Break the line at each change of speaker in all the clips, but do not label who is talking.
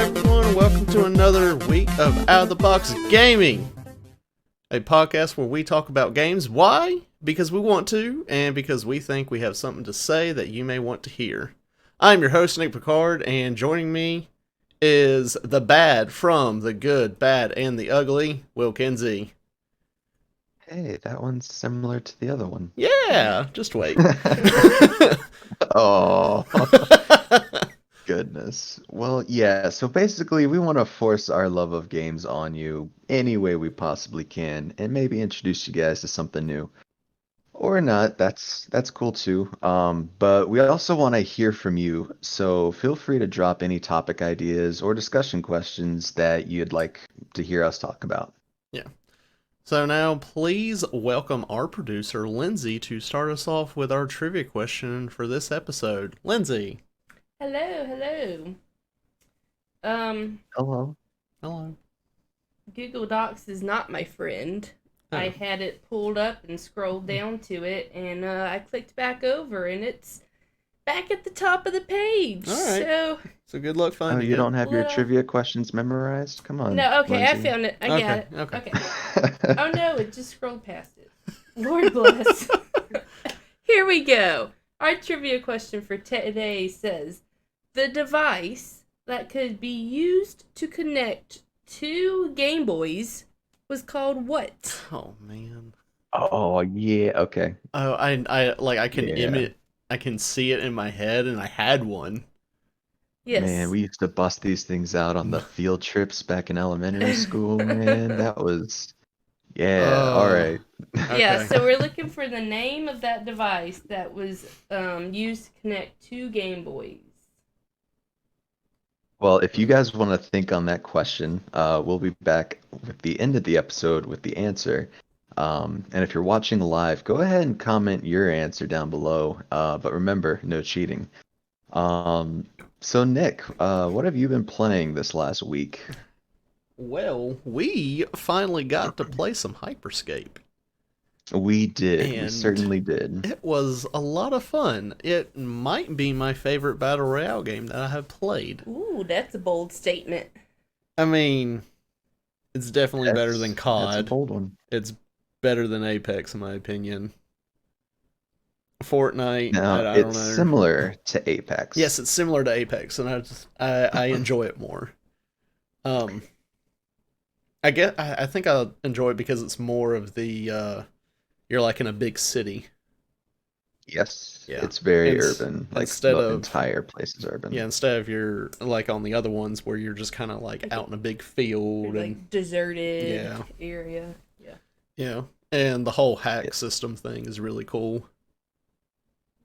everyone, and welcome to another week of Out of the Box Gaming, a podcast where we talk about games. Why? Because we want to, and because we think we have something to say that you may want to hear. I'm your host, Nick Picard, and joining me is the bad from the good, bad, and the ugly, Will Kinsey.
Hey, that one's similar to the other one.
Yeah, just wait.
Oh, goodness. Well, yeah, so basically we want to force our love of games on you any way we possibly can and maybe introduce you guys to something new. Or not, that's cool too. But we also want to hear from you, so feel free to drop any topic ideas or discussion questions that you'd like to hear us talk about.
Yeah. So now, please welcome our producer, Lindsay, to start us off with our trivia question for this episode. Lindsay.
Hello.
Hello.
Hello.
Google Docs is not my friend.
Oh.
I had it pulled up and scrolled down to it, and I clicked back over, and it's back at the top of the page.
All right. So good luck
Oh,
finding
you
it.
don't have your
Well-
trivia questions memorized? Come on,
No, okay, I
Lindsay.
found it. I got it.
Okay.
Oh no, it just scrolled past it. Lord bless. Here we go. Our trivia question for today says, the device that could be used to connect two Game Boys was called what?
Oh man.
Oh, yeah, okay.
Oh, I can
Yeah.
I can see it in my head, and I had one.
Yes.
Man, we used to bust these things out on the field trips back in elementary school, man. That was, yeah, all right.
Yeah,
Okay.
so we're looking for the name of that device that was used to connect two Game Boys.
Well, if you guys want to think on that question, we'll be back with the end of the episode with the answer. And if you're watching live, go ahead and comment your answer down below. But remember, no cheating. So Nick, what have you been playing this last week?
Well, we finally got to play some HyperScape.
We did. We
And
certainly did.
It was a lot of fun. It might be my favorite Battle Royale game that I have played.
Ooh, that's a bold statement.
I mean, it's definitely better than
That's a
COD.
bold one.
It's better than Apex, in my opinion. Fortnite,
Now,
I don't
it's
know.
similar to Apex.
Yes, it's similar to Apex, and I enjoy it more. I think I enjoy it because it's more of the you're like in a big city.
Yes,
Yeah.
it's very
Ins-
urban. Like
instead
the
of-
entire place is urban.
Yeah, instead of you're like on the other ones where you're just kind of like out in a big field and
Like deserted
Yeah.
area. Yeah.
yeah, and the whole hack system thing is really cool.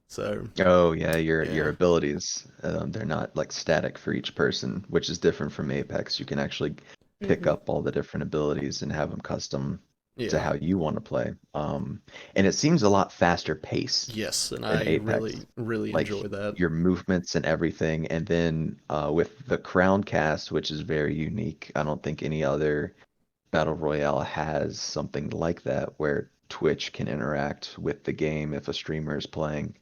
So
Oh yeah, your
Yeah.
abilities, they're not like static for each person, which is different from Apex. You can actually pick
Mhm.
up all the different abilities and have them custom to
yeah,
how you want to play. And it seems a lot faster pace
yes, and
than
I
Apex.
really
Like
enjoy that.
your movements and everything. And then with the Crown Cast, which is very unique, I don't think any other Battle Royale has something like that where Twitch can interact with the game if a streamer is playing.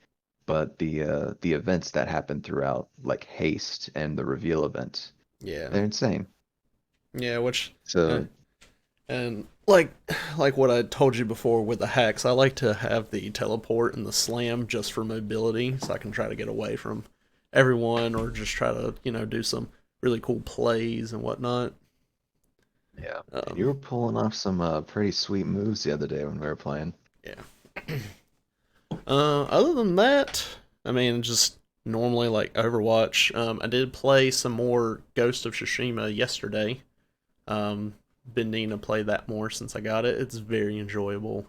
But the events that happen throughout, like Haste and the reveal event,
Yeah,
they're insane.
yeah, which
So
and like what I told you before with the hacks, I like to have the teleport and the slam just for mobility, so I can try to get away from everyone or just try to do some really cool plays and whatnot.
yeah,
Um,
you were pulling off some pretty sweet moves the other day when we were playing.
yeah. Other than that, I mean, just normally like Overwatch. I did play some more Ghost of Tsushima yesterday. Been needing to play that more since I got it. It's very enjoyable.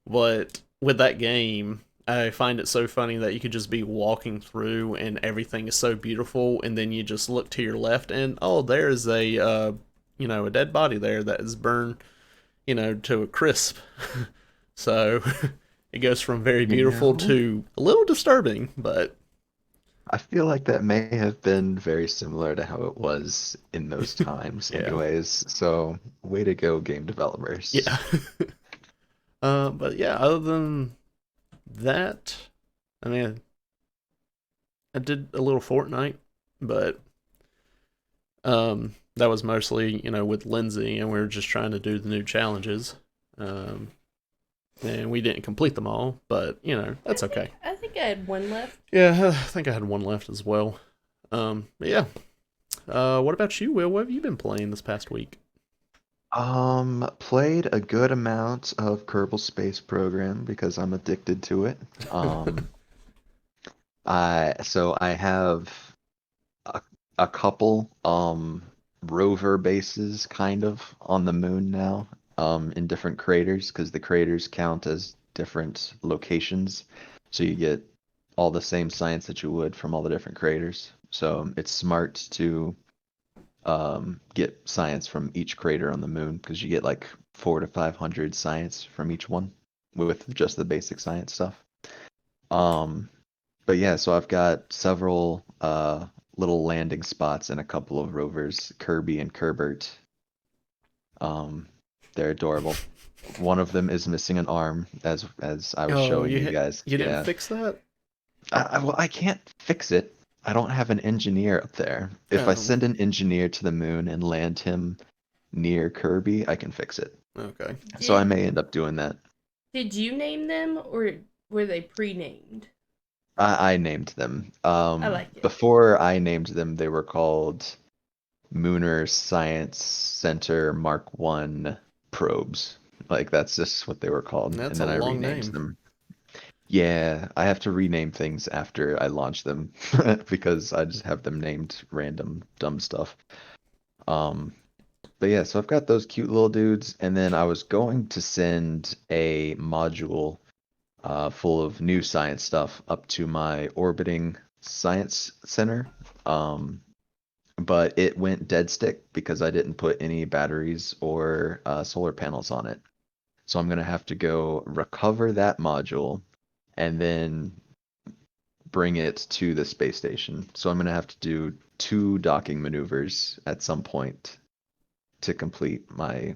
But with that game, I find it so funny that you could just be walking through and everything is so beautiful, and then you just look to your left and oh, there's a a dead body there that is burned, to a crisp. So it goes from very
You
beautiful
know?
to a little disturbing, but
I feel like that may have been very similar to how it was in those times,
Yeah.
anyways. So, way to go, game developers.
yeah. But yeah, other than that, I mean, I did a little Fortnite, but That was mostly, with Lindsay, and we were just trying to do the new challenges. And we didn't complete them all, but, that's okay.
I think I had one left.
Yeah, I think I had one left as well. But yeah. What about you, Will? What have you been playing this past week?
Played a good amount of Kerbal Space Program because I'm addicted to it. I have a, a couple rover bases kind of on the moon now, in different craters because the craters count as different locations. So you get all the same science that you would from all the different craters. So it's smart to get science from each crater on the moon because you get like 400 to 500 science from each one with just the basic science stuff. Um, but yeah, so I've got several little landing spots and a couple of rovers, Kirby and Kerbert. Um, they're adorable. One of them is missing an arm, as I was showing you guys.
You didn't
Yeah.
fix that?
Well, I can't fix it. I don't have an engineer up there. If I send an engineer to the moon and land him near Kirby, I can fix it.
Okay.
So I may end up doing that.
Did you name them, or were they pre-named?
I named them.
I like it.
Before I named them, they were called Mooner Science Center Mark I probes. Like that's just what they were called.
That's
and then
a
I
long
renamed
name.
them. Yeah, I have to rename things after I launch them because I just have them named random dumb stuff. Um, but yeah, so I've got those cute little dudes, and then I was going to send a module full of new science stuff up to my orbiting science center. But it went dead stick because I didn't put any batteries or solar panels on it. So I'm gonna have to go recover that module and then bring it to the space station. So I'm gonna have to do 2 docking maneuvers at some point to complete my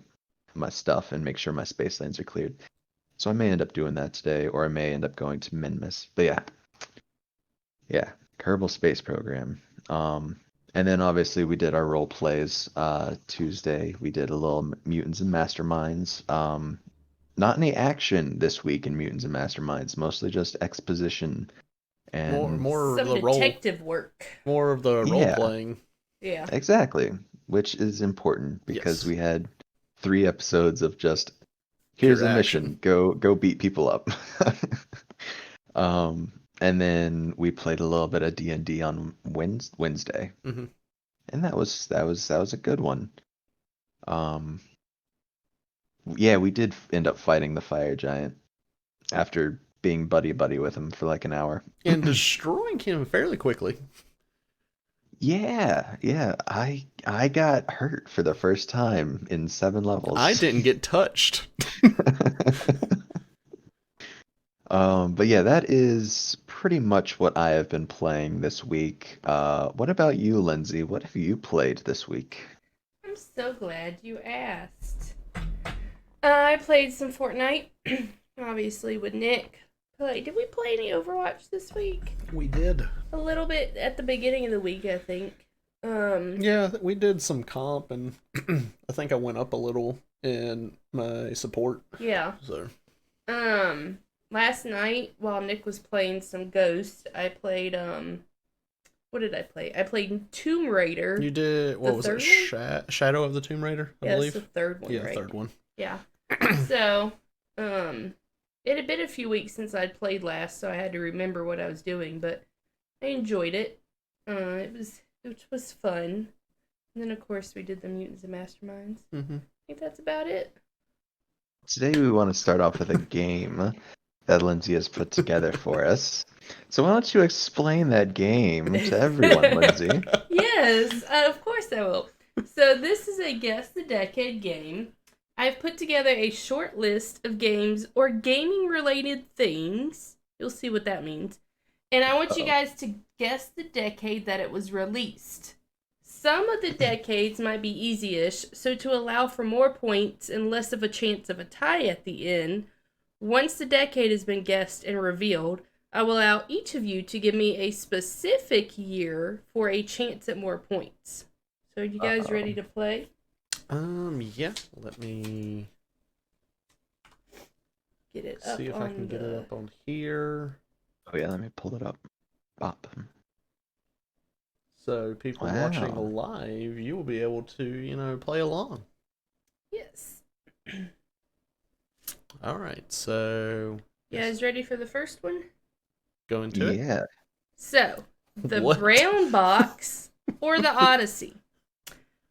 stuff and make sure my space lanes are cleared. So I may end up doing that today, or I may end up going to Minmus. But yeah, Kerbal Space Program. And then obviously we did our role plays. Tuesday we did a little Mutants and Masterminds. Not any action this week in Mutants and Masterminds, mostly just exposition and
More of
Some
the role,
detective work.
more of the role
Yeah.
playing.
Yeah.
exactly, which is important because
Yes.
we had 3 episodes of just here's
Pure
a
action.
mission, go beat people up. And then we played a little bit of D&D on Wednesday,
Hmm.
and that was a good one. Yeah, we did end up fighting the fire giant after being buddy with him for like an hour.
And destroying him fairly quickly.
Yeah, I got hurt for the first time in 7 levels.
I didn't get touched.
But yeah, that is pretty much what I have been playing this week. What about you, Lindsay? What have you played this week?
I'm so glad you asked. I played some Fortnite, obviously with Nick. Did we play any Overwatch this week?
We did.
A little bit at the beginning of the week, I think.
Yeah, we did some comp, and I think I went up a little in my support.
Yeah.
So.
Last night while Nick was playing some Ghost, I played what did I play? I played Tomb Raider.
You did, what
The
was it?
third
Shadow of the Tomb Raider, I believe.
That's the third one,
Yeah,
right?
third one.
Yeah. So, it had been a few weeks since I'd played last, so I had to remember what I was doing, but I enjoyed it. It was fun. And then of course we did the Mutants and Masterminds.
Mm-hmm.
I think that's about it.
Today we want to start off with a game that Lindsay has put together for us. So why don't you explain that game to everyone, Lindsay?
Yes, of course I will. So this is a Guess the Decade game. I've put together a short list of games or gaming-related things. You'll see what that means. And I want you guys to guess the decade that it was released. Some of the decades might be easy-ish, so to allow for more points and less of a chance of a tie at the end, once the decade has been guessed and revealed, I will allow each of you to give me a specific year for a chance at more points. So are you guys
Uh-oh.
ready to play?
Yeah. Let me
Get it up
see if I
on
can get it
the...
up on here.
Oh yeah, let me pull it up. Bop.
So people watching
Wow.
live, you will be able to, play along.
Yes.
All right. So
You guys ready for the first one?
go into it.
Yeah.
So, the
What?
brown box or the Odyssey.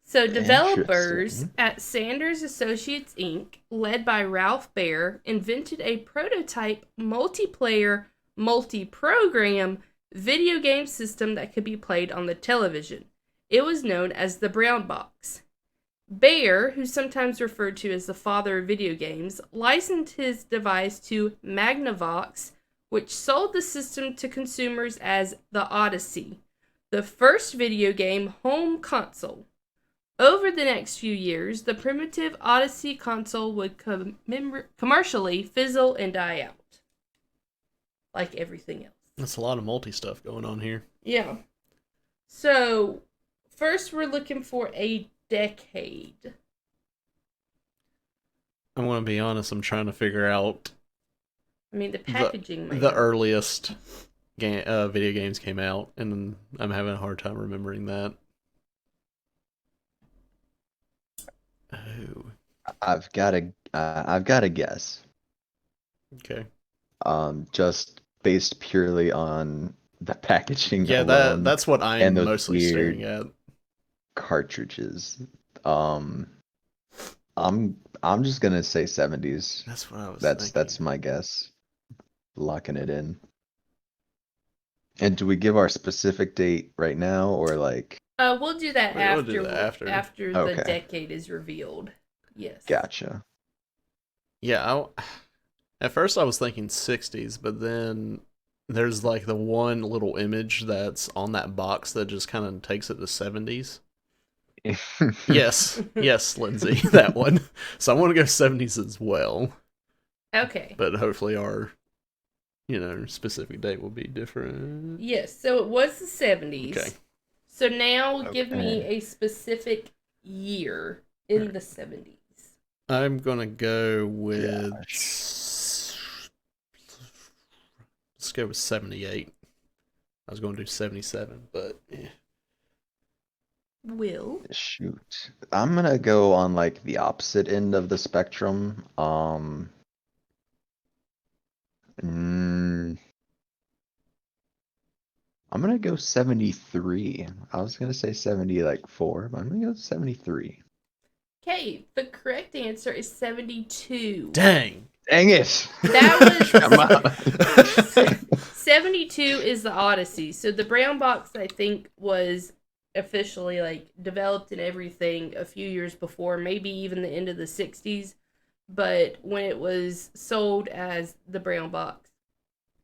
So, developers
Interesting.
at Sanders Associates Inc., led by Ralph Baer, invented a prototype multiplayer, multi-program video game system that could be played on the television. It was known as the brown box. Baer, who's sometimes referred to as the father of video games, licensed his device to Magnavox, which sold the system to consumers as the Odyssey, the first video game home console. Over the next few years, the primitive Odyssey console would commercially fizzle and die out, like everything else.
That's a lot of multi stuff going on here.
Yeah. So, first we're looking for a decade.
I'm going to be honest. I'm trying to figure out
I mean, the packaging might
the
help.
earliest video games came out, and I'm having a hard time remembering that. Oh,
I've got a guess.
okay.
Just based purely on the packaging
Yeah,
alone
that's what
and
I'm
those
mostly
weird
staring at.
cartridges. Um, I'm just gonna say 70s.
That's what I was
That's
thinking.
my guess. Locking it in. And do we give our specific date right now or like?
We'll do that
We'll do that after.
after the
Okay,
decade is revealed. Yes.
gotcha.
Yeah, at first I was thinking 60s, but then there's like the one little image that's on that box that just kind of takes it to 70s. Yes, yes, Lindsay, that one. So I want to go 70s as well,
Okay.
but hopefully our specific date will be different.
Yes, so it was the 70s.
Okay.
So now give me
Okay.
a specific year in the 70s.
I'm gonna go with. Let's go with 78. I was going to do 77, but yeah.
Will.
Shoot. I'm gonna go on like the opposite end of the spectrum. Mm, I'm gonna go 73. I was gonna say 70 like 4, but I'm gonna go 73.
Okay, the correct answer is 72.
Dang.
Dang it!
That
Come
was
on.
72 is the Odyssey. So the brown box I think was officially like developed and everything a few years before, maybe even the end of the 60s, but when it was sold as the brown box,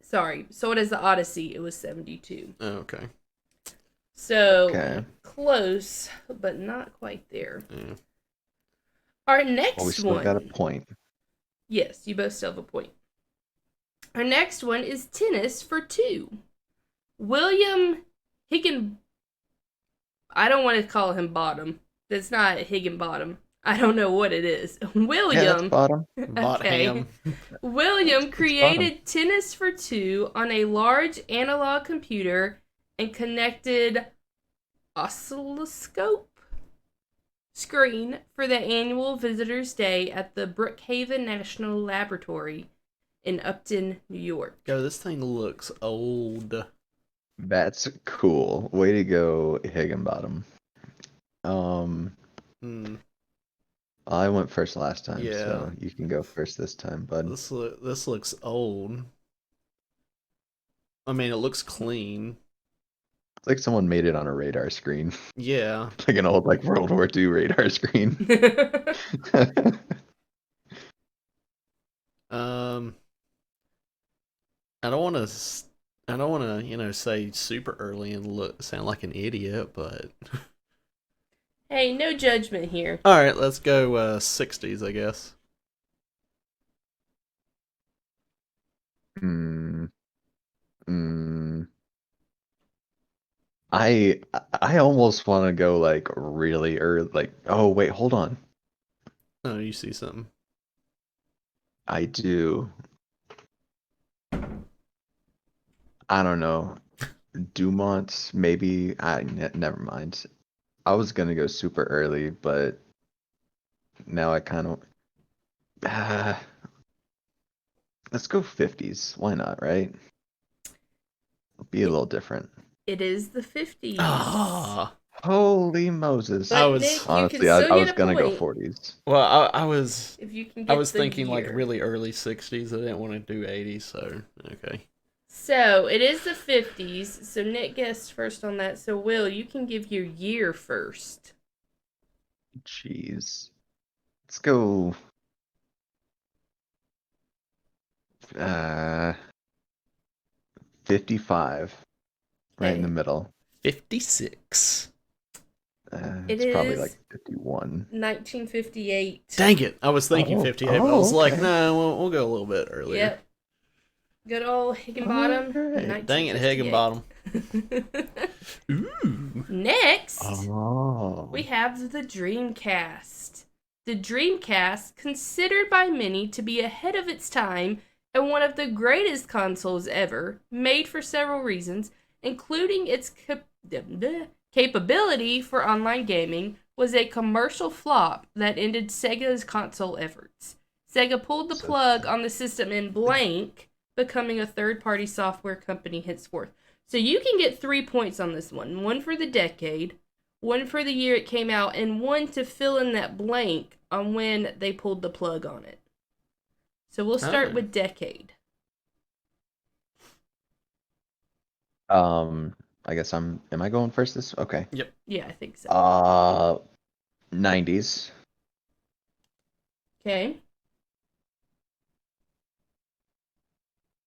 sold as the Odyssey, it was 72.
Okay.
So
Okay.
close, but not quite there.
Yeah.
Our
Well, we
next
still
one.
got a point.
Yes, you both still have a point. Our next one is tennis for two. William Higginbottom. I don't want to call him Bottom. That's not Higginbottom. I don't know what it is.
Yeah, that's
William.
bottom.
Bot
Okay.
ham.
William
It's
created tennis for two on a large analog computer and connected oscilloscope screen for the annual Visitors' Day at the Brookhaven National Laboratory in Upton, New York.
Yo, this thing looks old.
That's cool. Way to go, Higginbottom.
Hmm.
I went first last time,
Yeah.
so you can go first this time, bud.
This looks old. I mean, it looks clean.
It's like someone made it on a radar screen,
Yeah.
like an old like World War II radar screen.
Um. I don't want to. I don't want to, say super early and sound like an idiot, but
Hey, no judgment here.
all right, let's go 60s, I guess.
Hmm. Hmm. I almost want to go like really early. Like, oh wait, hold on.
Oh, you see something.
I do. I don't know. Dumont, maybe. Never mind. I was gonna go super early, but now I kind of. Let's go 50s. Why not, right? Be a
It,
little different.
it is the 50s.
Ah,
Holy Moses.
I
But
was
Nick, you can
Honestly,
still
I
get
was
a
gonna go
point
40s.
well, I was
if you can
I
get
was
the
thinking like
year.
really early 60s. I didn't want to do 80s, so okay.
So it is the 50s. So Nick guessed first on that. So Will, you can give your year first.
Jeez. Let's go. Uh, 55. Right in the
Okay.
middle.
56.
It
It's probably
is
like 51.
1958.
Dang it! I was thinking
Oh,
58, but I was like,
okay.
no, we'll go a little bit earlier.
Yep. Good old Higginbottom.
Alright.
Dang it,
1958.
Higginbottom. Ooh.
Next,
Oh.
we have the Dreamcast. The Dreamcast, considered by many to be ahead of its time and one of the greatest consoles ever, made for several reasons, including its capability for online gaming, was a commercial flop that ended Sega's console efforts. Sega pulled the
So
plug on the system in blank, becoming a third-party software company henceforth. So you can get 3 points on this one. One for the decade, one for the year it came out, and one to fill in that blank on when they pulled the plug on it. So we'll start with decade.
I guess am I going first this? Okay.
Yep.
Yeah, I think so.
90s.
Okay.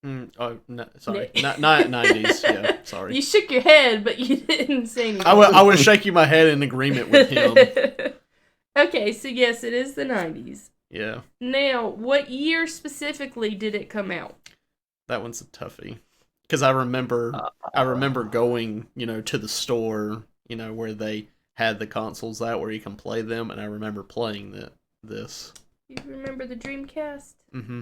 Oh, no, sorry.
Nick.
Not 90s. Yeah, sorry.
You shook your head, but you didn't say anything.
I was shaking my head in agreement with him.
Okay, so yes, it is the 90s.
Yeah,
Now, what year specifically did it come out?
that one's a toughie. Because I remember going, to the store, where they had the consoles out where you can play them, and I remember playing this.
You remember the Dreamcast?
Mm-hmm.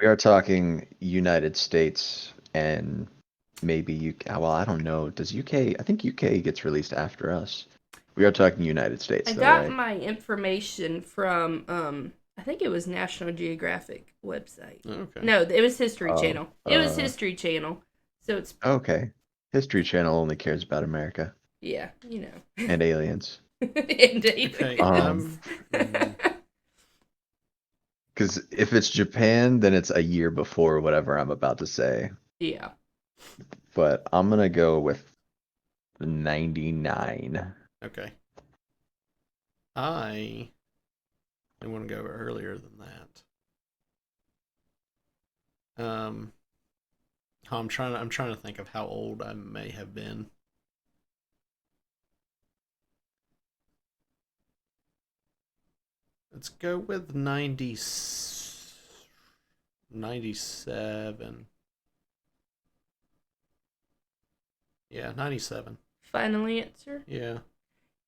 We are talking United States and maybe UK. Well, I don't know. Does UK? I think UK gets released after us. We are talking United States,
I
though,
got
right?
my information from I think it was National Geographic website.
Okay.
No, it was History
Oh,
Channel. It was History Channel. So it's
Okay. History Channel only cares about America
yeah,
and aliens.
Indeed.
Okay.
Because if it's Japan, then it's a year before whatever I'm about to say.
Yeah.
But I'm gonna go with 99.
Okay. I want to go earlier than that. I'm trying to think of how old I may have been. Let's go with 97. Yeah, 97.
Final answer.
Yeah.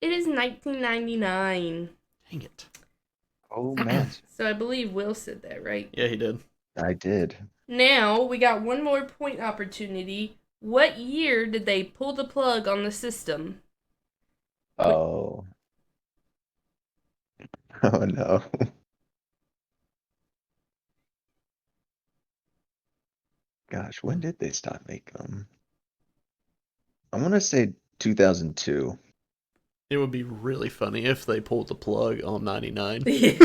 It is 1999.
Dang it.
Oh man,
So I believe Will said that, right?
Yeah, he did.
I did.
Now we got one more point opportunity. What year did they pull the plug on the system?
Oh. Oh no. Gosh, when did they stop making them? I want to say 2002.
It would be really funny if they pulled the plug on 99.
Yeah.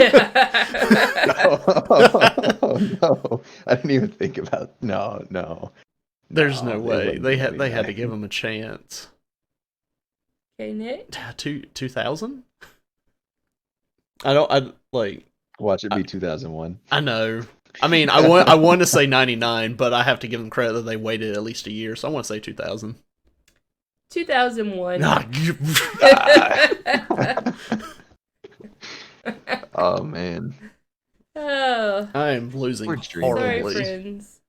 Oh no, I didn't even think about. No.
There's
No,
no
it
way.
wouldn't
They
be
had to
99.
give him a chance.
Okay, Nick.
2000? I like
Watch it be 2001.
I know. I mean, I want to say 99, but I have to give them credit that they waited at least a year, so I want to say 2000.
2001.
Oh man.
Oh.
I am losing
Poor Dreamcast.
Sorry,
horribly.
friends.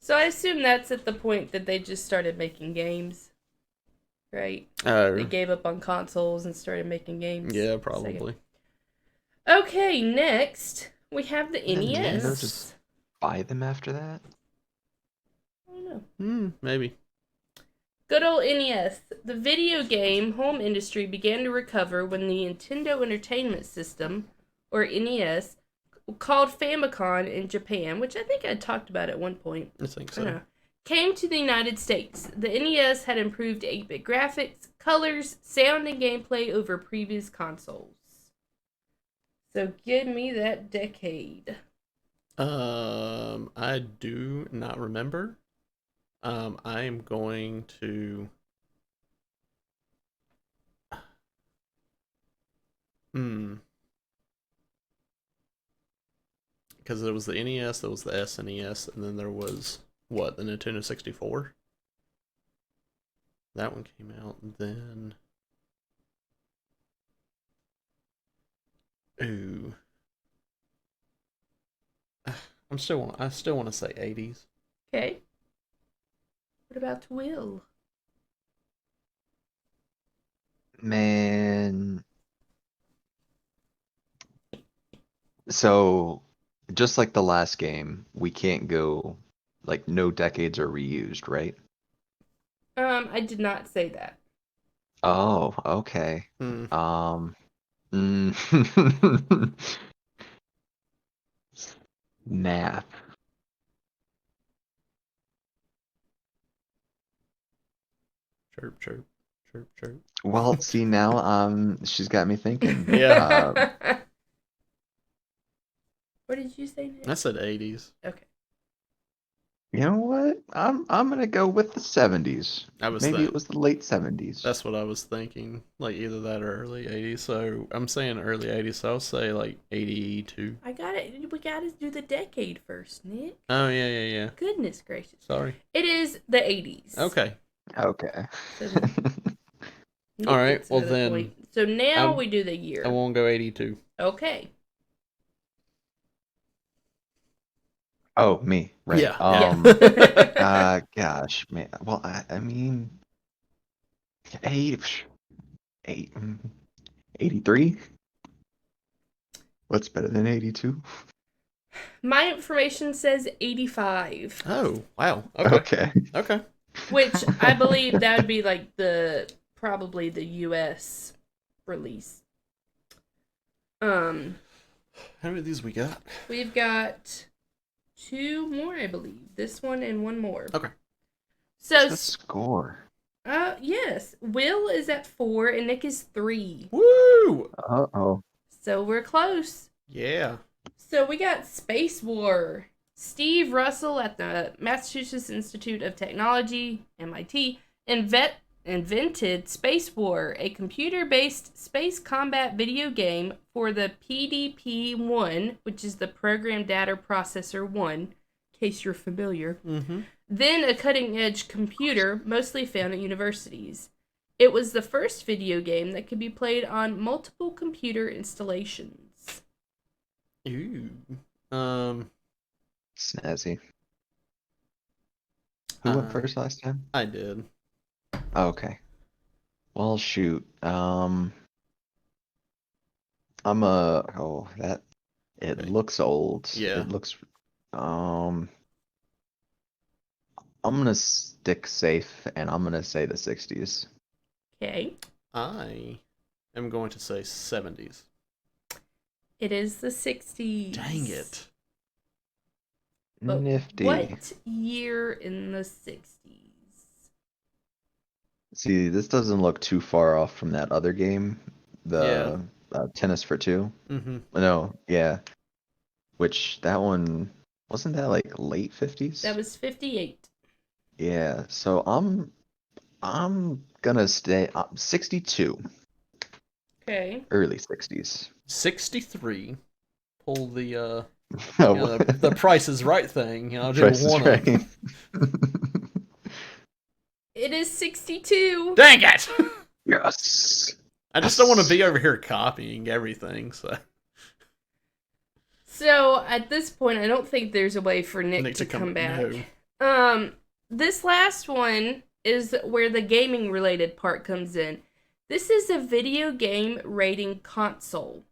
So I assume that's at the point that they just started making games. right?
Oh,
They gave up on consoles and started making games.
yeah, probably.
Okay, next we have the
Didn't Nintendo
NES.
just buy them after that?
I don't know.
Maybe.
Good old NES. The video game home industry began to recover when the Nintendo Entertainment System, or NES, called Famicom in Japan, which I think I talked about at one point.
I think so.
Came to the United States. The NES had improved 8-bit graphics, colors, sound, and gameplay over previous consoles. So give me that decade.
I do not remember. I am going to. Because there was the NES, there was the SNES, and then there was what, the Nintendo 64. That one came out, and then. Ooh. I still want to say 80s.
Okay. What about Will?
Man. So, just like the last game, we can't go, like, no decades are reused, right?
I did not say that.
Oh, okay.
Hmm.
Mm. Math.
Chirp, chirp, chirp, chirp.
Well, see now, she's got me thinking.
Yeah.
What did you say, Nick?
I said 80s.
Okay.
You know what? I'm gonna go with the 70s. Maybe it was the late 70s.
That's what I was thinking. Like either that or early 80s. So I'm saying early 80s. So I'll say like 82.
I got it. We got to do the decade first, Nick.
Oh, yeah.
Goodness gracious.
Sorry.
It is the 80s.
Okay.
Okay.
So Nick
All right.
gets
Well,
another
then.
point. So now we do the year.
I won't go 82.
Okay.
Oh, me. Right.
Yeah.
Gosh, man. Well, I mean, 83? What's better than 82?
My information says 85.
Oh, wow. Okay. Okay.
Which I believe that would be like probably the US release.
How many of these we got?
We've got 2 more, I believe. This one and 1 more.
Okay.
So the score.
Yes. Will is at 4 and Nick is 3.
Woo!
Uh-oh.
So we're close.
Yeah.
So we got Space War. Steve Russell at the Massachusetts Institute of Technology, MIT, invented Space War, a computer-based space combat video game for the PDP-1, which is the Program Data Processor 1, in case you're familiar.
Mm-hmm.
Then a cutting-edge computer, mostly found at universities. It was the first video game that could be played on multiple computer installations.
Ooh.
Snazzy. Who went first last time?
I did.
Okay. Well, shoot. It looks old.
Yeah.
It looks, I'm gonna stick safe and I'm gonna say the 60s.
Okay.
I am going to say 70s.
It is the 60s.
Dang it.
But
Nifty.
what year in the 60s?
See, this doesn't look too far off from that other game, the Tennis for Two.
Mm-hmm.
No, yeah. Which that one wasn't that like late 50s?
That was 58.
Yeah, so I'm gonna stay 62.
Okay.
Early 60s.
63. Pull the the Price is Right thing. Do
Price is
one of
Right.
them.
It is 62.
Dang it!
Yes.
I just don't want to be over here copying everything.
So at this point, I don't think there's a way for Nick to come back.
No.
This last one is where the gaming related part comes in. This is a video game rating console.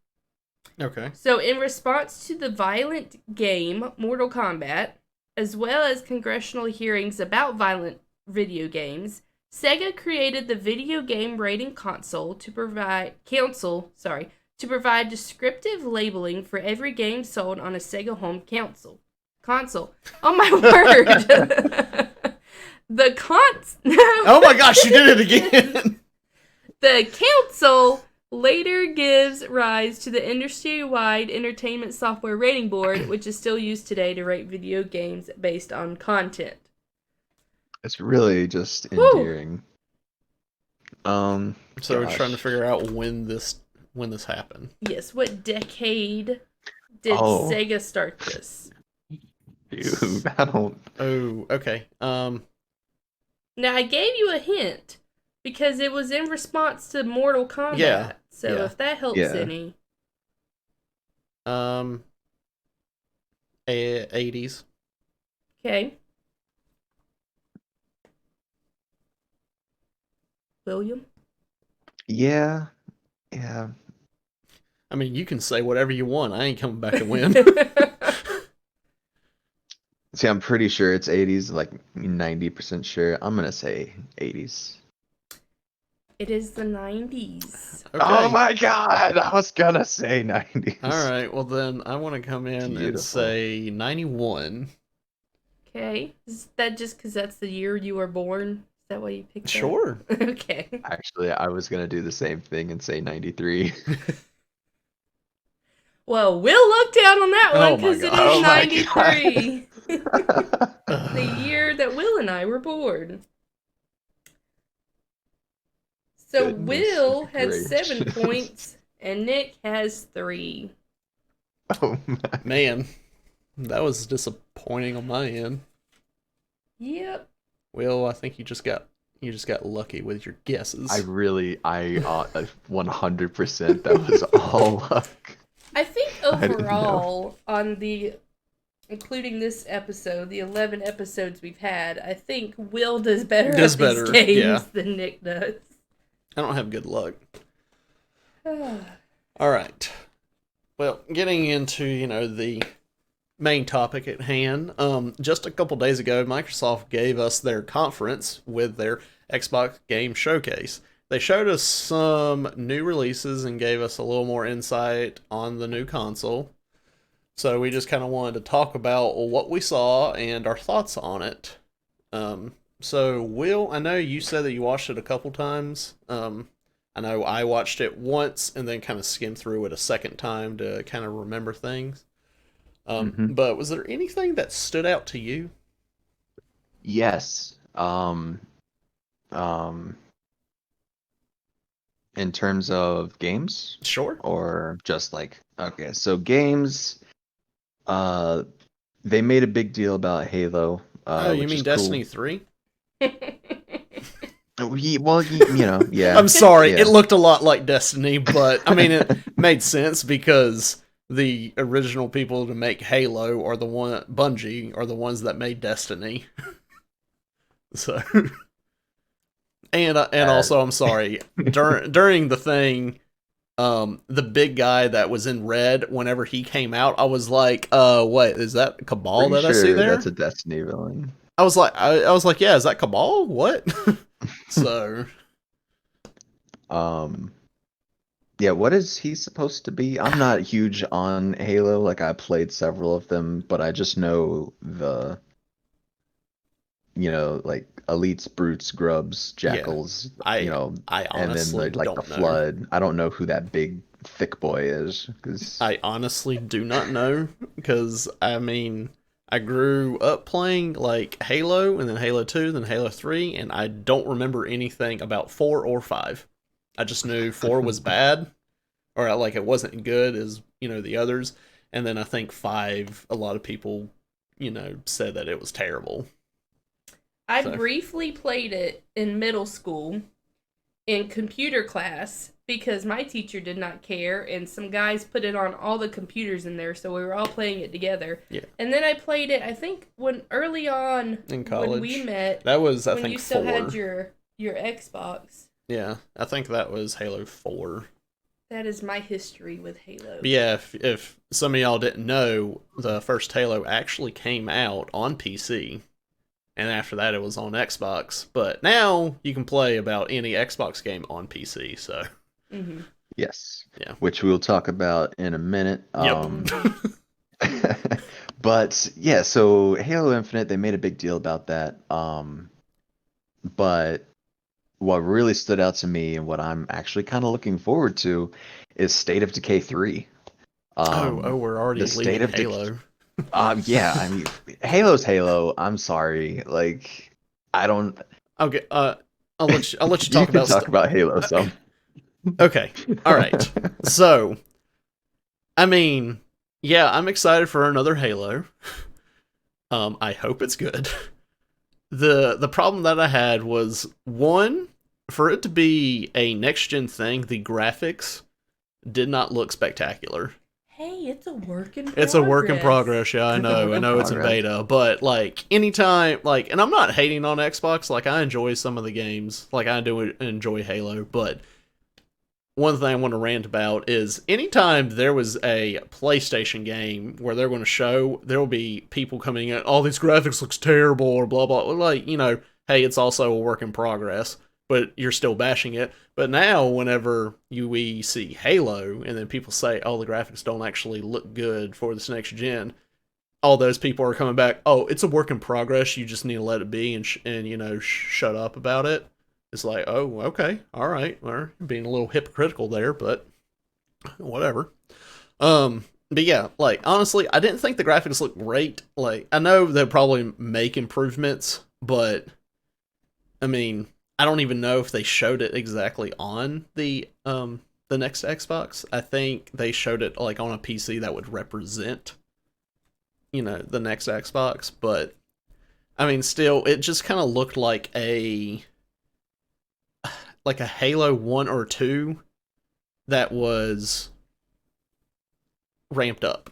Okay.
So, in response to the violent game Mortal Kombat, as well as congressional hearings about violent video games, Sega created the Video Game Rating Console to provide descriptive labeling for every game sold on a Sega home console. Oh my word!
Oh my gosh, you did it again!
The console later gives rise to the industry-wide Entertainment Software Rating Board, which is still used today to rate video games based on content.
It's really just
Whew.
endearing.
So we're
Gosh.
trying to figure out when this happened.
Yes, what decade did
Oh.
Sega start this?
Dude, I don't.
Oh, okay.
Now, I gave you a hint because it was in response to Mortal Kombat.
Yeah,
So
yeah.
if that helps any.
80s.
Okay. William?
Yeah.
I mean, you can say whatever you want. I ain't coming back to win.
See, I'm pretty sure it's 80s, like 90% sure. I'm gonna say 80s.
It is the 90s.
Okay.
Oh my god, I was gonna say 90s.
All right. Well, then I want to come in and
Beautiful.
say 91.
Okay. Is that just because that's the year you were born? Is that why you picked that?
Sure.
Okay.
Actually, I was gonna do the same thing and say 93.
Well, Will looked down on that one
Oh my
because it
gosh.
is
Oh my
93. The year that Will and I were born. So
Goodness
Will has
gracious.
7 points and Nick has 3.
Oh my.
Man, that was disappointing on my end.
Yep.
Will, I think you just got lucky with your guesses.
I 100% that was all luck.
I think
I didn't know.
overall, on the, including this episode, the 11 episodes we've had, I think Will does better at these games
yeah.
than Nick does.
I don't have good luck. All right. Well, getting into, the main topic at hand, just a couple days ago, Microsoft gave us their conference with their Xbox Game Showcase. They showed us some new releases and gave us a little more insight on the new console. So we just kind of wanted to talk about what we saw and our thoughts on it. So Will, I know you said that you watched it a couple times. I know I watched it once and then kind of skimmed through it a second time to kind of remember things. But was there anything that stood out to you?
Yes. In terms of games
Sure.
or just like, okay, so games, they made a big deal about Halo.
Oh, you
which
mean
is
Destiny 3?
cool. Yeah.
I'm sorry,
Yeah.
it looked a lot like Destiny, but I mean, it made sense because the original people to make Halo are Bungie are the ones that made Destiny. So, and also, I'm sorry, during the thing, the big guy that was in red, whenever he came out, I was like, what is that Cabal
Pretty
that I see
sure
there?
that's a Destiny villain.
I was like, yeah, is that Cabal? What? So,
yeah, what is he supposed to be? I'm not huge on Halo, like I played several of them, but I just know the like elites, brutes, grubs, jackals,
I
and then
honestly
like
don't
the
know.
flood. I don't know who that big thick boy is because
I honestly do not know because I mean I grew up playing like Halo and then Halo 2, then Halo 3, and I don't remember anything about 4 or 5. I just knew 4 was bad, or like it wasn't good as the others, and then I think 5, a lot of people said that it was terrible.
I briefly played it in middle school in computer class, because my teacher did not care, and some guys put it on all the computers in there, so we were all playing it together.
Yeah.
And then I played it, I think, when early on
In college.
when we met.
That was, I
when
think,
you still
4.
had your Xbox.
Yeah, I think that was Halo 4.
That is my history with Halo.
But yeah, if some of y'all didn't know, the first Halo actually came out on PC. And after that, it was on Xbox. But now you can play about any Xbox game on PC. So
Mm-hmm.
Yes.
Yeah.
Which we'll talk about in a minute.
Yep.
But yeah, so Halo Infinite, they made a big deal about that. But what really stood out to me and what I'm actually kind of looking forward to is State of Decay 3.
We're already
the State
leaving
of
Halo.
Yeah, I mean, Halo's Halo. I'm sorry, like I don't.
Okay, I'll let you
You
talk
can
about
talk about Halo some.
Okay, all right. So, I mean, yeah, I'm excited for another Halo. I hope it's good. The problem that I had was, one, for it to be a next gen thing, the graphics did not look spectacular.
Hey, it's a work in progress.
It's a work in progress, yeah, I
It's a work in
know it's in
progress.
beta, but like anytime, like, and I'm not hating on Xbox, like I enjoy some of the games, like I do enjoy Halo, but one thing I want to rant about is anytime there was a PlayStation game where they're going to show, there will be people coming in, all these graphics looks terrible or blah blah, like, you know, hey, it's also a work in progress, but you're still bashing it. But now, whenever we see Halo, and then people say, "Oh, the graphics don't actually look good for this next gen," all those people are coming back. Oh, it's a work in progress. You just need to let it be and you know, shut up about it. It's like, oh, okay, all right, well, being a little hypocritical there, but whatever. But yeah, like honestly, I didn't think the graphics looked great. Like I know they'll probably make improvements, but I mean, I don't even know if they showed it exactly on the next Xbox. I think they showed it like on a PC that would represent, you know, the next Xbox, but I mean, still, it just kind of looked like a Halo 1 or 2 that was ramped up.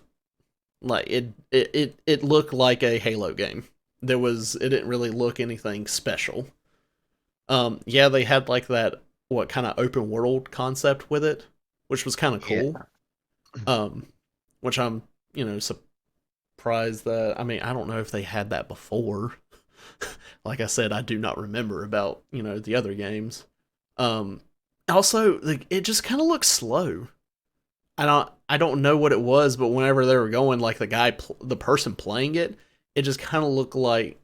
Like it looked like a Halo game. It didn't really look anything special. Yeah, they had like that what kind of open world concept with it, which was kind of cool.
Yeah.
Which I'm, you know, surprised that, I mean, I don't know if they had that before. Like I said, I do not remember about, you know, the other games. Also, like, it just kind of looks slow. I don't know what it was, but whenever they were going, like the person playing it, it just kind of looked like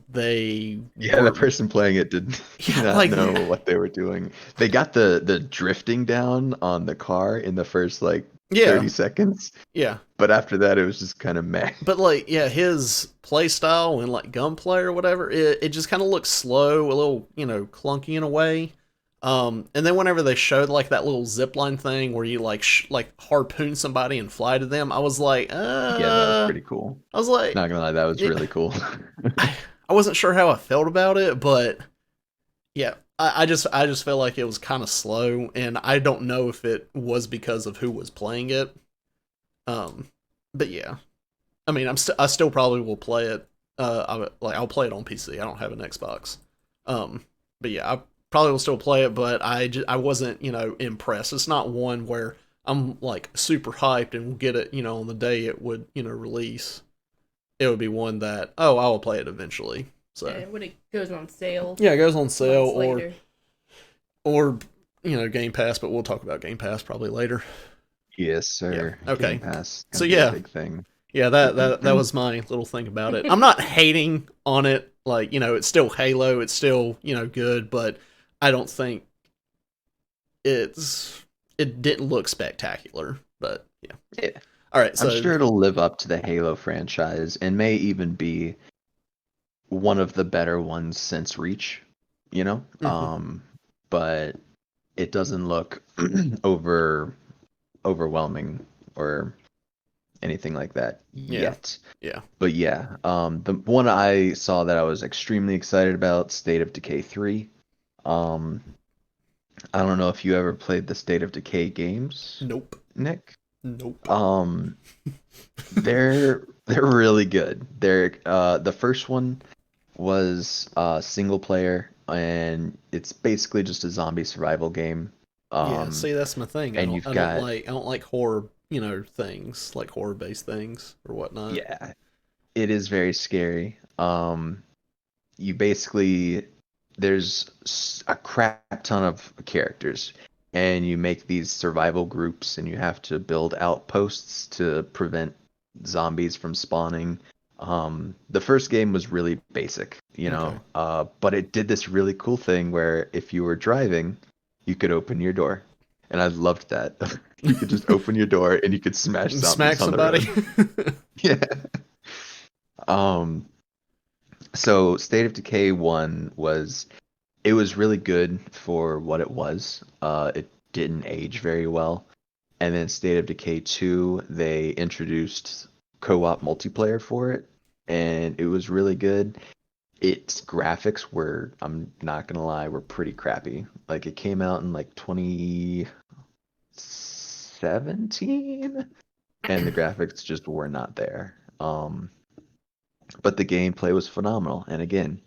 they
Yeah, the person playing it did not
like,
know what they were doing. They got the drifting down on the car in the first like 30 seconds,
yeah.
but after that it was just kind of meh.
But like, yeah, his play style and like gunplay or whatever, it just kind of looks slow, a little, you know, clunky in a way. And then whenever they showed like that little zipline thing where you like harpoon somebody and fly to them, I was like,
Yeah, that was pretty cool.
I was like,
Not gonna lie, that was really cool.
I wasn't sure how I felt about it, but yeah, I just felt like it was kind of slow, and I don't know if it was because of who was playing it. But yeah, I mean, I still probably will play it. I'll play it on PC. I don't have an Xbox. But yeah, I probably will still play it, but I wasn't, you know, impressed. It's not one where I'm like super hyped and will get it, you know, on the day it would, you know, release. It would be one that, oh, I will play it eventually. So
yeah, when it goes on sale.
Yeah, it goes on sale
months
or you know, Game Pass, but we'll talk about Game Pass probably later.
Yes, sir.
Yeah. Okay.
Game Pass,
So
gonna be a
yeah.
big thing.
Yeah, that was my little thing about it. I'm not hating on it. Like, you know, it's still Halo. It's still, you know, good, but I don't think it didn't look spectacular. But yeah.
Yeah.
All right. So
I'm sure it'll live up to the Halo franchise and may even be one of the better ones since Reach, you know?
Mhm.
But it doesn't look overwhelming or anything like that yet.
Yeah.
But yeah, the one I saw that I was extremely excited about, State of Decay 3. I don't know if you ever played the State of Decay games,
Nope.
Nick.
Nope.
Um, they're really good. They're the first one was single player, and it's basically just a zombie survival game.
Yeah,
Um,
see, that's my thing.
and you've got
I don't like horror, things like horror based things or whatnot.
yeah, it is very scary. You basically there's a crap ton of characters, and you make these survival groups, and you have to build outposts to prevent zombies from spawning. The first game was really basic,
Okay.
but it did this really cool thing where if you were driving, you could open your door, and I loved that. You could just open your door and you could smash
And smack
zombies on the
somebody.
road. Yeah. Um, so State of Decay 1 it was really good for what it was. It didn't age very well. And then State of Decay 2, they introduced co-op multiplayer for it, and it was really good. Its graphics were, I'm not gonna lie, were pretty crappy. Like it came out in like 2017, and the graphics just were not there. But the gameplay was phenomenal. And again,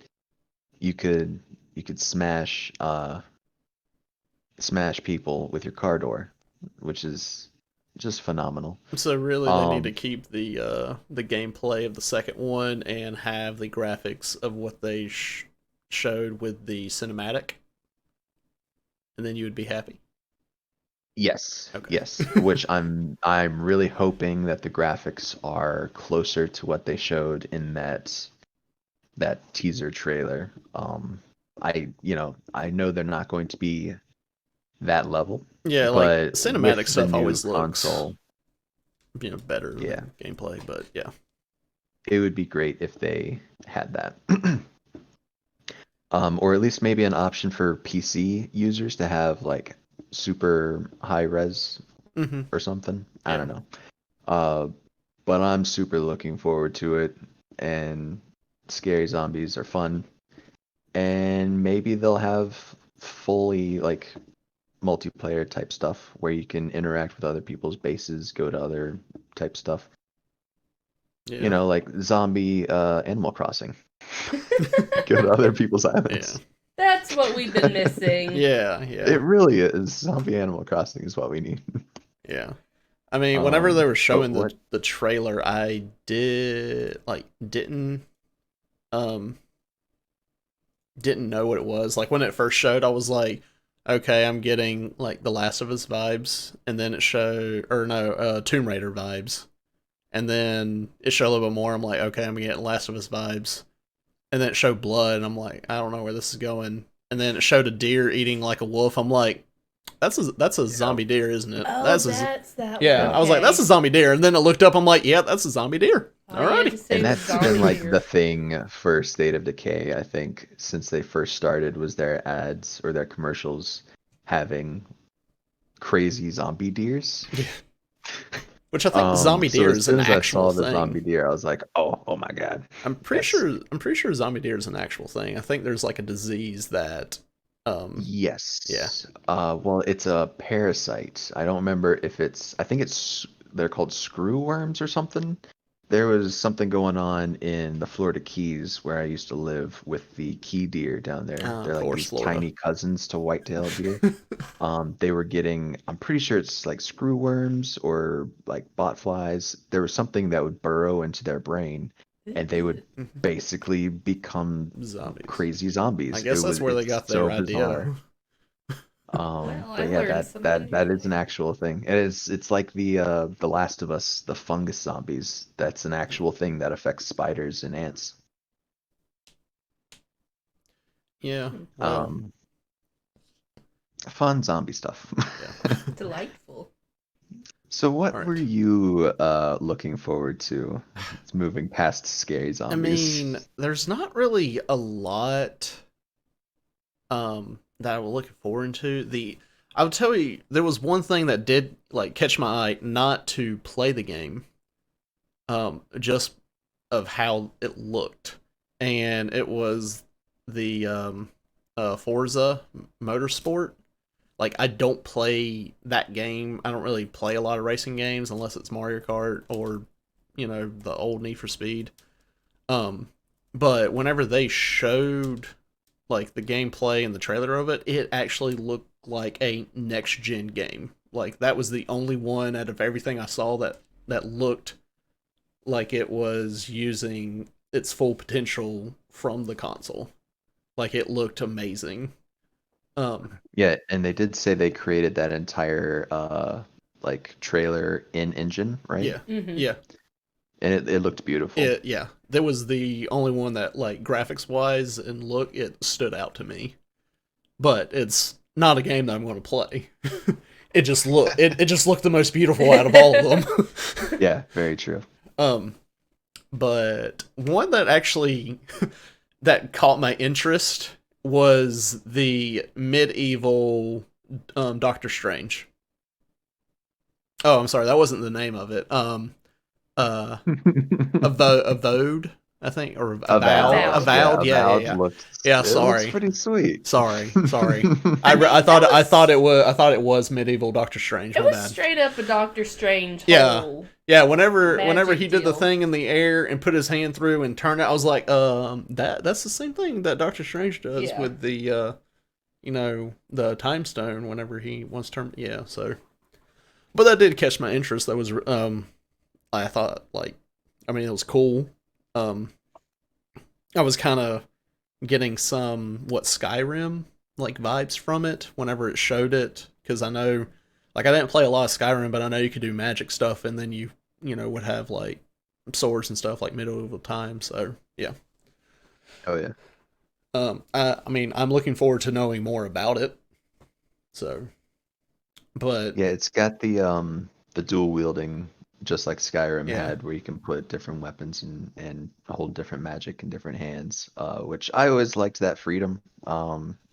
you could you could smash people with your car door, which is just phenomenal.
So really, they need to
Um,
keep the gameplay of the second one and have the graphics of what they showed with the cinematic, and then you would be happy.
yes,
Okay.
yes, which I'm really hoping that the graphics are closer to what they showed in that teaser trailer. I know they're not going to be that level,
Yeah, like
but
cinematic
with the
stuff
new
always looks
console,
better
yeah,
than gameplay, but yeah.
it would be great if they had that. Or at least maybe an option for PC users to have like super high res
Mm-hmm.
or something. I
Yeah.
don't know. Uh, but I'm super looking forward to it, and scary zombies are fun, and maybe they'll have fully like multiplayer type stuff where you can interact with other people's bases, go to other type stuff.
Yeah.
Like zombie Animal Crossing. Go to other people's
Yeah.
islands.
That's what we've been missing.
Yeah. Yeah.
It really is. Zombie Animal Crossing is what we need.
Yeah. I mean, whenever they were
But
showing
what?
the trailer, I um didn't know what it was. Like when it first showed, I was like, okay, I'm getting like The Last of Us vibes, and then it showed, or no, Tomb Raider vibes, and then it showed a little bit more. I'm like, okay, I'm getting Last of Us vibes, and then it showed blood, and I'm like, I don't know where this is going. And then it showed a deer eating like a wolf. I'm like, that's a
Yeah.
zombie deer, isn't it?
Oh,
That's
that's that one.
yeah. I was like, that's a zombie deer, and then I looked up. I'm like, yeah, that's a zombie deer.
All you had to
Alrighty.
say
And
was
that's been
zombie
like
deer.
the thing for State of Decay, I think, since they first started, was their ads or their commercials having crazy zombie deers.
Which I think zombie
So
deer
as
is an
soon as I
actual
saw the
thing.
zombie deer, I was like, oh my God.
I'm pretty
That's
sure. I'm pretty sure zombie deer is an actual thing. I think there's like a disease that, yeah.
yes. Well, it's a parasite. I don't remember if I think they're called screw worms or something. There was something going on in the Florida Keys where I used to live with the key deer down there.
Of
They're like
course,
these
Florida.
tiny cousins to white-tailed deer. They were getting, I'm pretty sure it's like screw worms or like bot flies. There was something that would burrow into their brain, and they would basically become
Zombies.
crazy
I
zombies.
guess that's where they
It's
got their
so
idea.
bizarre.
Well, I
But yeah,
learned something
that is
new.
an actual thing. It's like the Last of Us, the fungus zombies. That's an actual thing that affects spiders and ants.
Yeah.
Hmm.
Well.
Um, Fun zombie stuff.
Yeah.
Delightful.
So what
All
were
right.
you looking forward to? It's moving past scary
I
zombies.
mean, there's not really a lot that I was looking forward to. I'll tell you, there was one thing that did like catch my eye, not to play the game, just of how it looked, and it was the Forza Motorsport. like I don't play that game. I don't really play a lot of racing games unless it's Mario Kart or the old Need for Speed. But whenever they showed like the gameplay and the trailer of it, it actually looked like a next gen game. Like that was the only one out of everything I saw that looked like it was using its full potential from the console. Like it looked amazing.
Yeah, and they did say they created that entire like trailer in engine, right?
Yeah,
Mm-hmm.
yeah,
And it looked beautiful.
yeah. That was the only one that, like, graphics wise and look, it stood out to me. But it's not a game that I'm going to play. It just looked the most beautiful out of all of them.
Yeah, very true.
But one that actually that caught my interest was the medieval Doctor Strange. Oh, I'm sorry, that wasn't the name of it. Avowed, I think, or Avowed. Yeah. Yeah, sorry.
Looks pretty sweet.
Sorry. I thought it was medieval Doctor Strange.
It
My
was
bad.
straight up a Doctor Strange.
Yeah. Yeah, whenever he did the
deal.
thing in the air and put his hand through and turned it, I was like, that's the same thing that Doctor Strange does with the the time stone whenever he wants to turn. Yeah, so, but that did catch my interest. That was I thought, like, I mean, it was cool. I was kind of getting some Skyrim like vibes from it whenever it showed it, because I know, like, I didn't play a lot of Skyrim, but I know you could do magic stuff, and then you would have like swords and stuff like medieval times. So yeah.
Oh yeah.
I mean, I'm looking forward to knowing more about it. So, but
Yeah, it's got the dual wielding, just like Skyrim
Yeah.
had, where you can put different weapons and hold different magic in different hands. Which I always liked that freedom.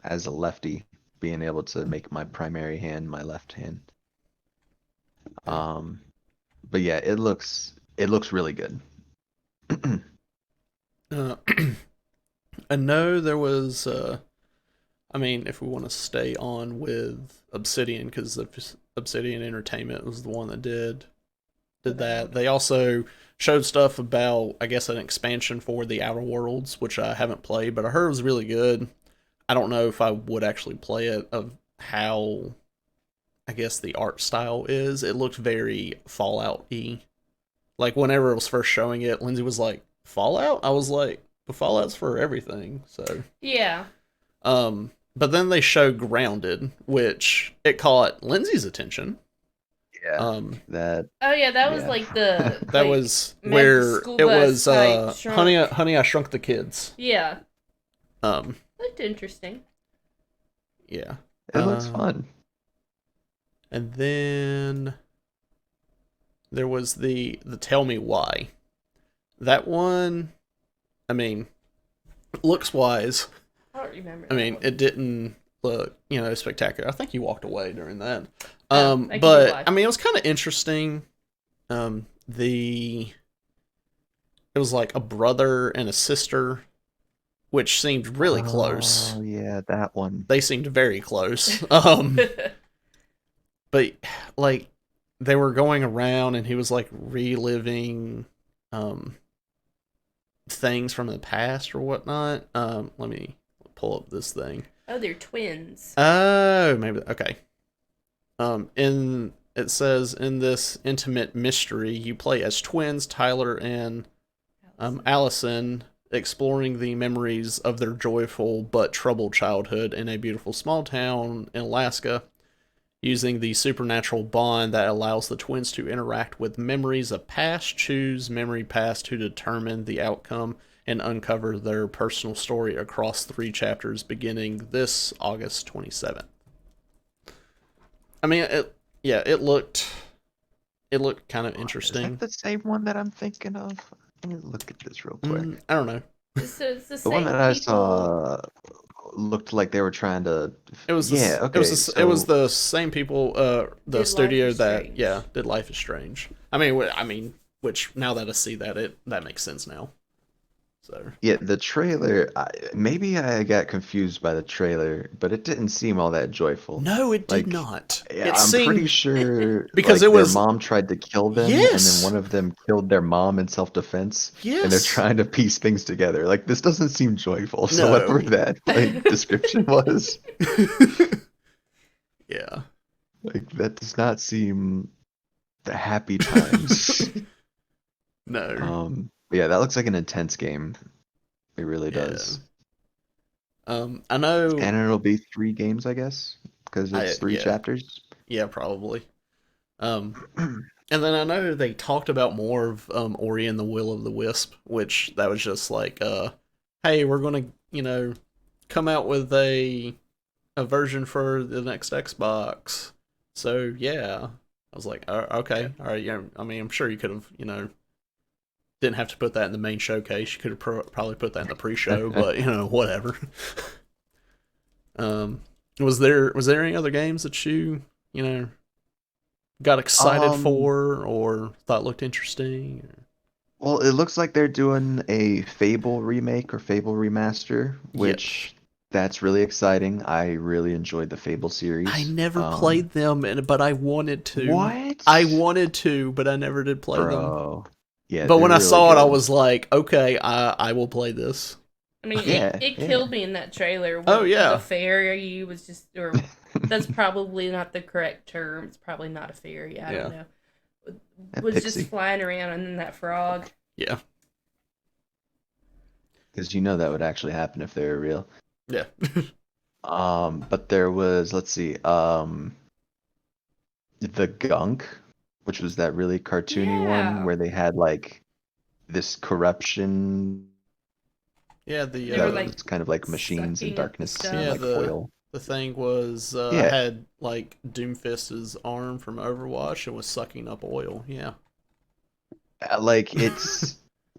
As a lefty, being able to make my primary hand my left hand. But yeah, it looks really good.
I know there was. I mean, if we want to stay on with Obsidian, because Obsidian Entertainment was the one that did that. They also showed stuff about, I guess, an expansion for the Outer Worlds, which I haven't played, but I heard it was really good. I don't know if I would actually play it, of how, I guess, the art style is. It looked very Fallout-y. Like, whenever it was first showing it, Lindsay was like, Fallout? I was like, but Fallout's for everything, so.
Yeah.
But then they showed Grounded, which it caught Lindsay's attention.
Yeah.
Oh yeah, that was like the.
That
like,
was where it was.
Honey,
Honey, I Shrunk the Kids.
Yeah.
Looked
interesting.
Yeah.
It looks fun.
And then there was the Tell Me Why. That one, I mean, looks wise.
I don't remember.
I mean, it didn't look, spectacular. I think you walked away during that.
I
But I mean, it was kind of interesting. It was like a brother and a sister, which seemed really close.
Oh yeah, that one.
They seemed very close. But like they were going around and he was like reliving things from the past or whatnot. Let me pull up this thing.
Oh, they're twins.
Oh, maybe okay. It says in this intimate mystery, you play as twins Tyler and Allison, exploring the memories of their joyful but troubled childhood in a beautiful small town in Alaska, using the supernatural bond that allows the twins to interact with memories of past, choose memory past to determine the outcome, and uncover their personal story across 3 chapters beginning this August 27th. I mean, it looked kind of interesting.
Is that the same one that I'm thinking of? Let me look at this real quick.
I don't know.
It's the
The one that I saw looked like they were trying to.
It was
okay.
it was the same people, the
Did
studio
Life is
that
Strange.
did Life is Strange. I mean, which now that I see that, that makes sense now. So
Yeah, the trailer, maybe I got confused by the trailer, but it didn't seem all that joyful.
no, it did
Like,
not.
yeah,
It
I'm pretty
seemed
sure
because
like
it
their
was
mom tried to kill them, and then
yes,
one of them killed their mom in self-defense, and they're
yes,
trying to piece things together. Like, this doesn't seem joyful. So whatever
no,
that like description was,
yeah,
like that does not seem the happy times.
no,
But yeah, that looks like an intense game. It really
yeah.
does.
I know.
And it'll be 3 games, I guess, because it's three
Yeah,
chapters.
yeah, probably. Um, and then I know they talked about more of Ori and the Will of the Wisp, which that was just like, hey, we're gonna, come out with a version for the next Xbox. So yeah, I was like,
Yeah.
okay, all right. Yeah, I mean, I'm sure you could have, didn't have to put that in the main showcase. You could have probably put that in the pre-show, but whatever. um, was there any other games that got excited
Um,
for or thought looked interesting?
well, it looks like they're doing a Fable remake or Fable remaster,
Yes.
which that's really exciting. I really enjoyed the Fable
I
series.
never played them, but I wanted to. I
What?
wanted to, but I never did play them.
Bro. Yeah,
But
they're
when I
really
saw it, I
good.
was like, okay, I will play this.
I mean,
Yeah,
it
yeah.
killed me in that trailer
Oh
when the
yeah,
fairy was just, or that's probably not the correct term. It's probably not a fairy. I don't
yeah,
know.
A
Was just
pixie.
flying around and then that frog.
yeah,
Because you know that would actually happen if they were real.
yeah.
But there was, let's see, the Gunk, which was that really cartoony one
Yeah.
where they had like this corruption
Yeah,
They were
that
like
was kind of like machines and
sucking up the
darkness and
stuff.
yeah.
like
The
foil.
the thing was
Yeah,
had like Doomfist's arm from Overwatch and was sucking up oil. Yeah,
like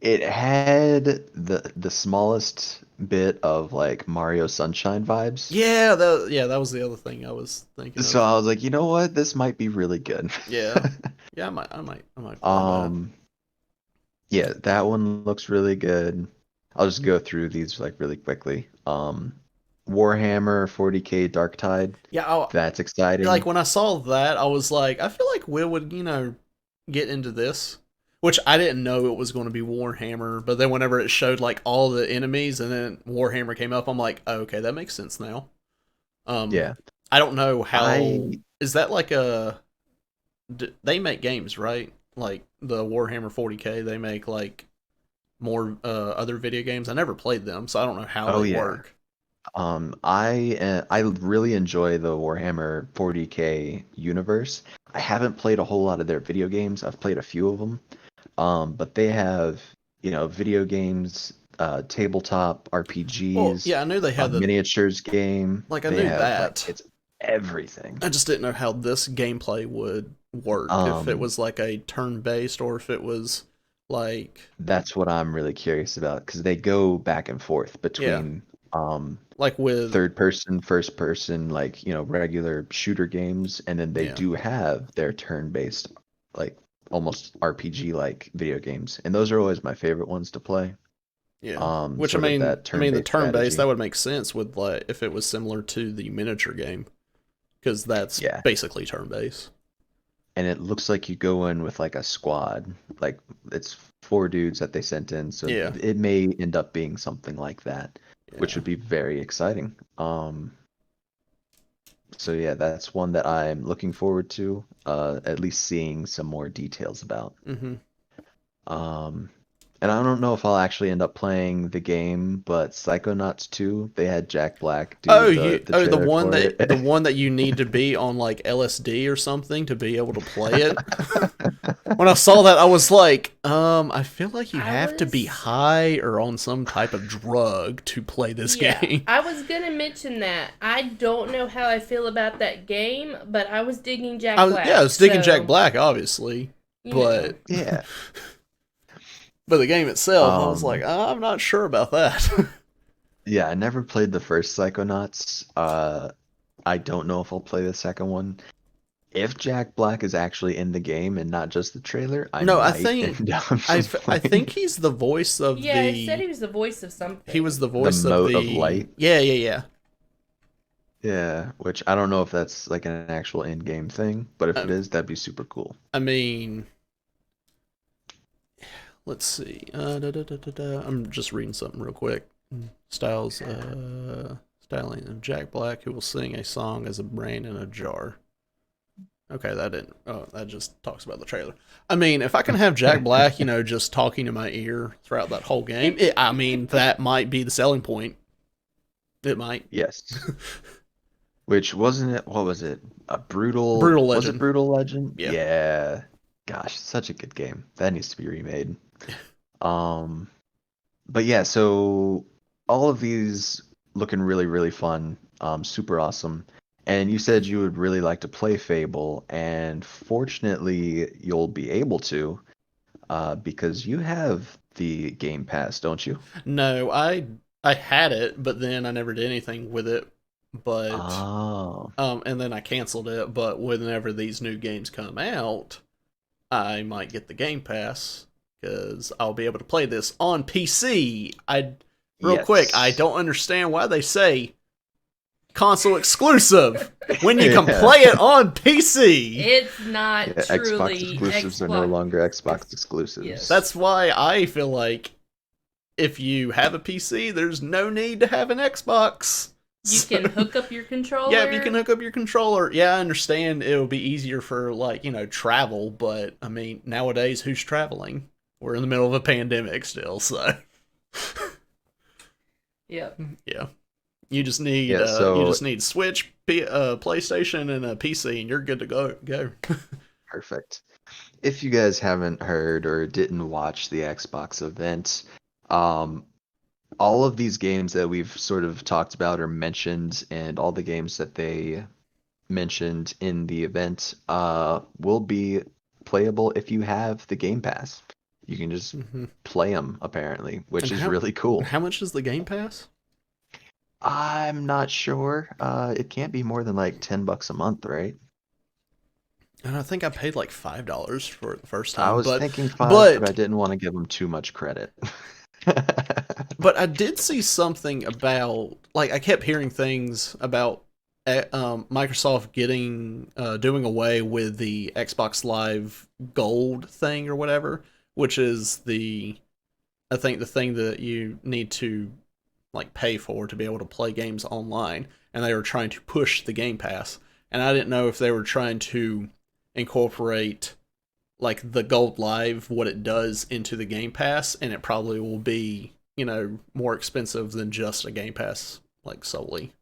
it had the smallest bit of like Mario Sunshine vibes.
that was the other thing I was thinking
So
of.
I was like, you know what? This might be really good.
Yeah, yeah. I might play that.
Um, yeah, that one looks really good. I'll just go through these like really quickly. Warhammer 40K Dark Tide.
Yeah,
That's
like
exciting.
when I saw that, I was like, I feel like Will would, get into this, which I didn't know it was going to be Warhammer. But then whenever it showed like all the enemies and then Warhammer came up, I'm like, oh, okay, that makes sense now. Um,
Yeah.
I don't know how
I
is that like a they make games, right? Like the Warhammer 40K, they make like more other video games. I never played them, so I don't know how
oh
they
yeah.
work.
I really enjoy the Warhammer 40K universe. I haven't played a whole lot of their video games. I've played a few of them. But they have, video games, tabletop
Well,
RPGs,
yeah, I knew they
a
had the
miniatures game.
like I
They
knew
have like
that.
it's everything.
I just didn't know how this gameplay would work. If it
Um,
was like a turn based or if it was like
that's what I'm really curious about because they go back and forth
yeah,
between
like with
third person, first person, like, regular shooter games, and then they
yeah,
do have their turn-based, like almost RPG like video games. And those are always my favorite ones to play.
yeah. Which I
Sort of
mean,
that
the
turn-based
turn based that
strategy.
would make sense with like if it was similar to the miniature game because that's
Yeah.
basically turn based.
And it looks like you go in with like a squad. Like it's 4 dudes that they sent in, so
Yeah,
it may end up being something like that, which
yeah.
would be very exciting. So yeah, that's one that I'm looking forward to, at least seeing some more details about.
Mhm.
Um, and I don't know if I'll actually end up playing the game, but Psychonauts 2, they had Jack Black do
Oh,
the
the
trailer
one
for
that
it.
you need to be on like LSD or something to be able to play it. When I saw that, I was like, I feel like you
I
have to be
was,
high or on some type of drug to play this
yeah,
game.
I was gonna mention that. I don't know how I feel about that game, but I was digging Jack
I
Black,
was digging Jack
so,
Black, obviously,
you know.
but
Yeah.
the game itself, I was like,
Um,
I'm not sure about that.
yeah, I never played the first Psychonauts. I don't know if I'll play the second one. if Jack Black is actually in the game and not just the trailer, I
No,
might end up just
I think
playing
he's the voice of
Yeah, it said
the.
he was the voice of
He
something.
was the
the
voice of
Moat of
the.
Light.
Yeah.
Yeah, which I don't know if that's like an actual in-game thing, but if it
Um,
is, that'd be super cool.
I mean, let's see. I'm just reading something real quick. Styling of Jack Black, who will sing a song as a brain in a jar. Okay, that didn't. Oh, that just talks about the trailer. I mean, if I can have Jack Black, just talking to my ear throughout that whole game, I mean, that might be the selling point. It might.
Yes. Which wasn't it? What was it? A brutal?
Brutal
Was it
Legend.
Brutal Legend?
Yeah.
Yeah. Gosh, such a good game. That needs to be remade. Um, but yeah, so all of these looking really, really fun. Super awesome. And you said you would really like to play Fable, and fortunately, you'll be able to, because you have the Game Pass, don't you?
No, I had it, but then I never did anything with it. But
Oh,
and then I canceled it. But whenever these new games come out, I might get the Game Pass because I'll be able to play this on PC. Real quick, I
yes.
don't understand why they say console exclusive when you can
Yeah.
play it on PC.
It's not
Yeah, Xbox
truly
exclusives are no
Xbox.
longer Xbox exclusives.
Yes.
That's why I feel like if you have a PC, there's no need to have an Xbox.
You can hook up your controller.
Yeah, if you can hook up your controller, yeah, I understand it'll be easier for travel, but I mean nowadays who's traveling? We're in the middle of a pandemic still, so
Yep.
yeah. You just need
Yeah, so
Switch, PlayStation, and a PC, and you're good to go.
perfect. If you guys haven't heard or didn't watch the Xbox event, um, all of these games that we've sort of talked about or mentioned, and all the games that they mentioned in the event, will be playable if you have the Game Pass. You can just
hmm
play them, apparently, which
And
is really cool.
how much is the Game Pass?
I'm not sure. It can't be more than like $10 a month, right?
I think I paid like $5 for it the first
I
time,
was thinking five, but I
but
didn't want to give them too much credit.
but I did see something about I kept hearing things about Microsoft getting doing away with the Xbox Live Gold thing or whatever, which is I think the thing that you need to pay for to be able to play games online, and they were trying to push the Game Pass, and I didn't know if they were trying to incorporate the Gold Live, what it does, into the Game Pass, and it probably will be more expensive than just a Game Pass solely.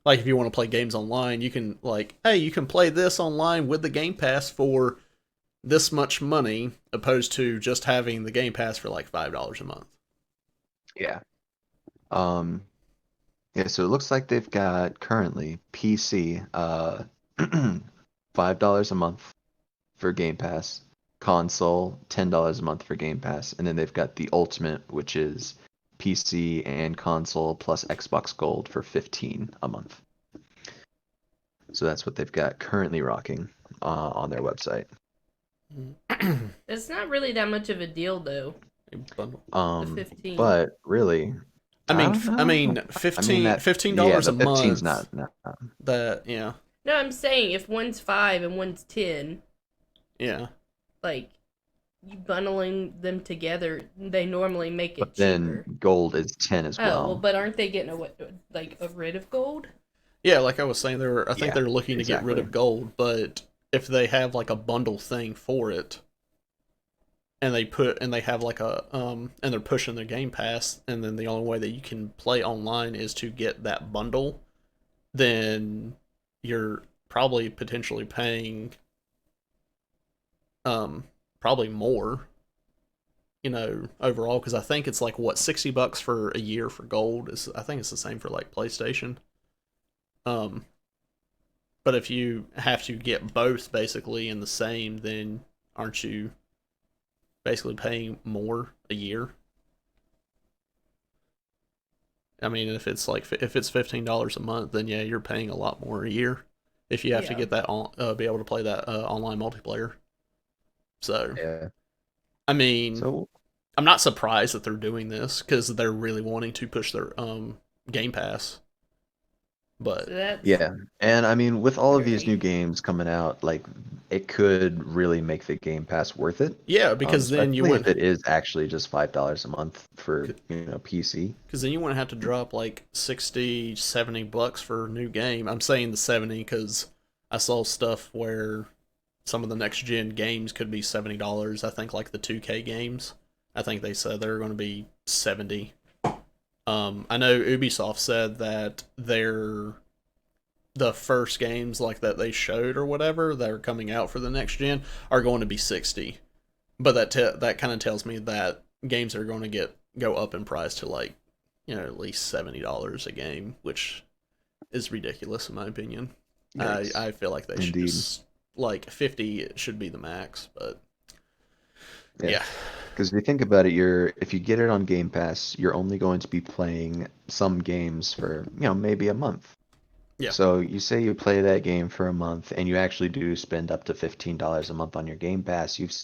Like if you want to play games online, you can hey, you can play this online with the Game Pass for this much money, opposed to just having the Game Pass for $5 a month.
Yeah. Um, yeah, so it looks like they've got currently PC, $5 a month for Game Pass, console, $10 a month for Game Pass, and then they've got the Ultimate, which is PC and console plus Xbox Gold for 15 a month. So that's what they've got currently rocking on their website.
It's not really that much of a deal though. The 15.
But really, I don't
I mean,
know. I mean that, yeah,
$15 a
the 15's
month.
not.
That yeah,
No, I'm saying if one's 5 and one's 10,
yeah.
you bundling them together, they normally make it
But
cheaper.
then gold is 10 as
Oh, well,
well.
but aren't they getting rid of gold?
Yeah, like I was saying, I think
Yeah,
they're looking to get rid
exactly.
of gold, but if they have a bundle thing for it, and they have and they're pushing their Game Pass, and then the only way that you can play online is to get that bundle, then you're probably potentially paying probably more, overall, because I think it's what, $60 for a year for gold. I think it's the same for PlayStation. Um, but if you have to get both basically in the same, then aren't you basically paying more a year? I mean, if it's $15 a month, then yeah, you're paying a lot more a year. if you have to
Yeah.
get that on, be able to play that online multiplayer. So, be able to play that online multiplayer. So,
Yeah.
I mean,
So
I'm not surprised that they're doing this because they're really wanting to push their Game Pass. But
So that's
yeah, and I mean, with all of these new
great.
games coming out, like it could really make the Game Pass worth it.
yeah, because then you
Especially if
wouldn't
it is actually just $5 a month for PC.
because then you wouldn't have to drop like 60, $70 for a new game. I'm saying the 70 because I saw stuff where some of the next gen games could be $70. I think like the 2K games. I think they said they're going to be 70. I know Ubisoft said that the first games like that they showed or whatever that are coming out for the next gen are going to be 60. But that kind of tells me that games are going to go up in price to like, at least $70 a game, which is ridiculous in my opinion.
Yikes.
I feel like they should
Indeed.
just like 50 should be the max, but yeah.
Because if you think about it, if you get it on Game Pass, you're only going to be playing some games for, maybe a month.
Yeah.
So you say you play that game for a month and you actually do spend up to $15 a month on your Game Pass, you've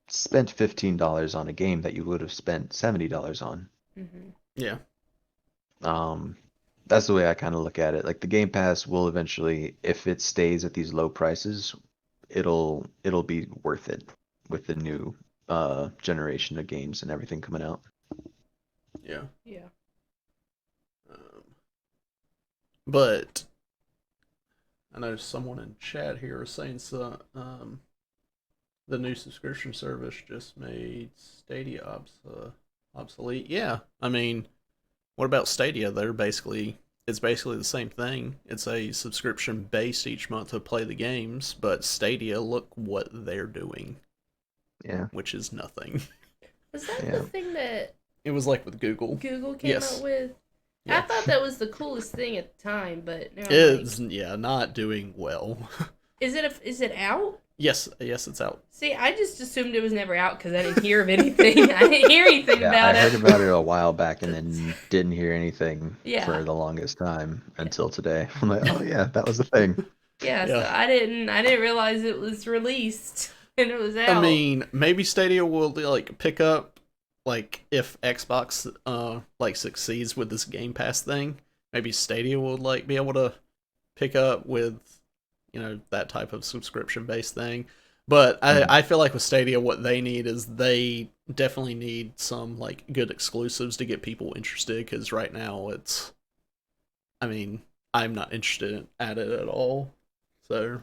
spent $15 on a game that you would have spent $70 on.
Mm-hmm.
Yeah.
That's the way I kind of look at it. Like the Game Pass will eventually, if it stays at these low prices, it'll be worth it with the new generation of games and everything coming out.
Yeah.
Yeah.
But I know someone in chat here is saying the new subscription service just made Stadia obsolete. Yeah, I mean, what about Stadia? It's basically the same thing. It's a subscription based each month to play the games, but Stadia, look what they're doing.
Yeah.
Which is nothing.
Was that
Yeah.
the thing that
It was like with Google.
Google came
Yes.
out with?
Yeah.
I thought that was the coolest thing at the time, but now I'm
It's
like,
not doing well.
is it out?
yes, it's out.
See, I just assumed it was never out because I didn't hear of anything. I didn't hear anything
Yeah,
about
I
it.
heard about it a while back and then didn't hear anything
Yeah.
for the longest time until today. I'm like, oh yeah, that was the thing.
Yeah, so
Yeah.
I didn't realize it was released and it was out.
I mean, maybe Stadia will like pick up like if Xbox like succeeds with this Game Pass thing. Maybe Stadia will like be able to pick up with that type of subscription based thing. But I feel like with Stadia, what they need is they definitely need some like good exclusives to get people interested. Because right now I'm not interested at it at all. So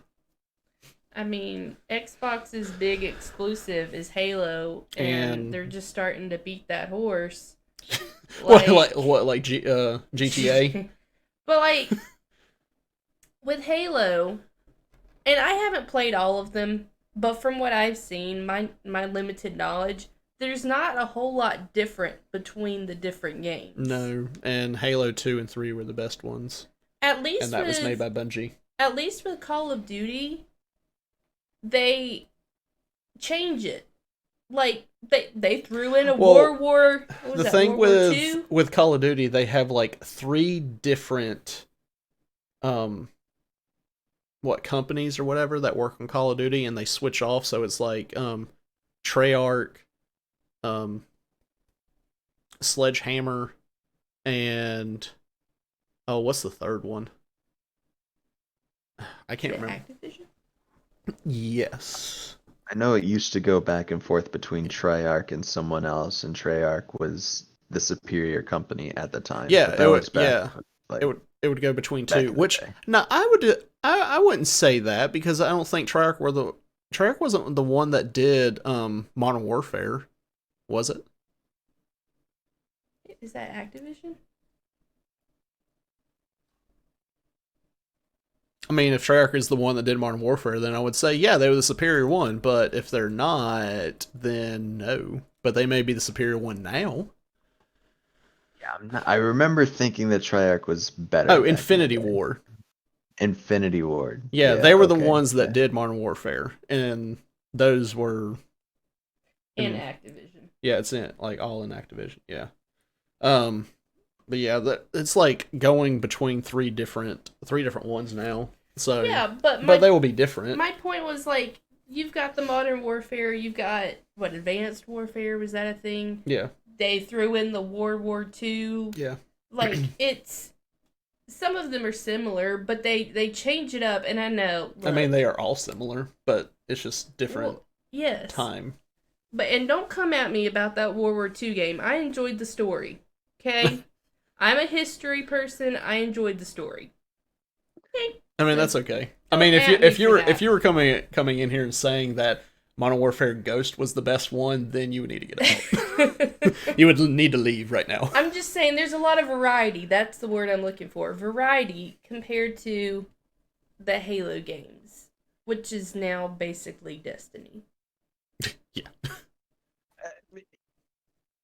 I mean, Xbox's big exclusive is Halo, and
And-
they're just starting to beat that horse.
like GTA?
But like with Halo, and I haven't played all of them, but from what I've seen, my limited knowledge, there's not a whole lot different between the different games.
No, and Halo 2 and 3 were the best ones.
At least
And that was made by Bungie.
At least with Call of Duty, they change it. Like they threw in a
Well,
World War. What was
The
that,
thing
World War II?
with Call of Duty, they have like 3 different companies or whatever that work on Call of Duty, and they switch off, so it's like Treyarch, Sledgehammer, and what's the third one? I can't
The
remember.
Activision?
Yes.
I know it used to go back and forth between Treyarch and someone else, and Treyarch was the superior company at the time.
Yeah,
but that was back, like,
it would go between
back in
two.
the
Which
day.
no, I wouldn't say that because I don't think Treyarch wasn't the one that did Modern Warfare, was it?
Is that Activision?
I mean, if Treyarch is the one that did Modern Warfare, then I would say yeah, they were the superior one. But if they're not, then no. But they may be the superior one now.
Yeah, I remember thinking that Treyarch was better.
Oh,
back in the
Infinity
day.
Ward.
Infinity Ward.
Yeah, they were the
okay,
ones that
okay.
did Modern Warfare, and those were
In Activision.
yeah, it's in like all in Activision. Yeah. But yeah, it's like going between three different ones now. So
Yeah, but
they will be different.
My point was, like, you've got the Modern Warfare, you've got, Advanced Warfare, was that a thing?
Yeah.
They threw in the World War II.
Yeah.
Like, some of them are similar, but they change it up, and I know.
I mean, they are all similar, but it's just different
yes.
time.
And don't come at me about that World War II game. I enjoyed the story, okay? I'm a history person. I enjoyed the story. Okay.
I mean, that's okay. I mean, if you were coming in here and saying that Modern Warfare Ghost was the best one, then you would need to get out. You would need to leave right now.
I'm just saying, there's a lot of variety. That's the word I'm looking for. Variety compared to the Halo games, which is now basically Destiny.
Yeah.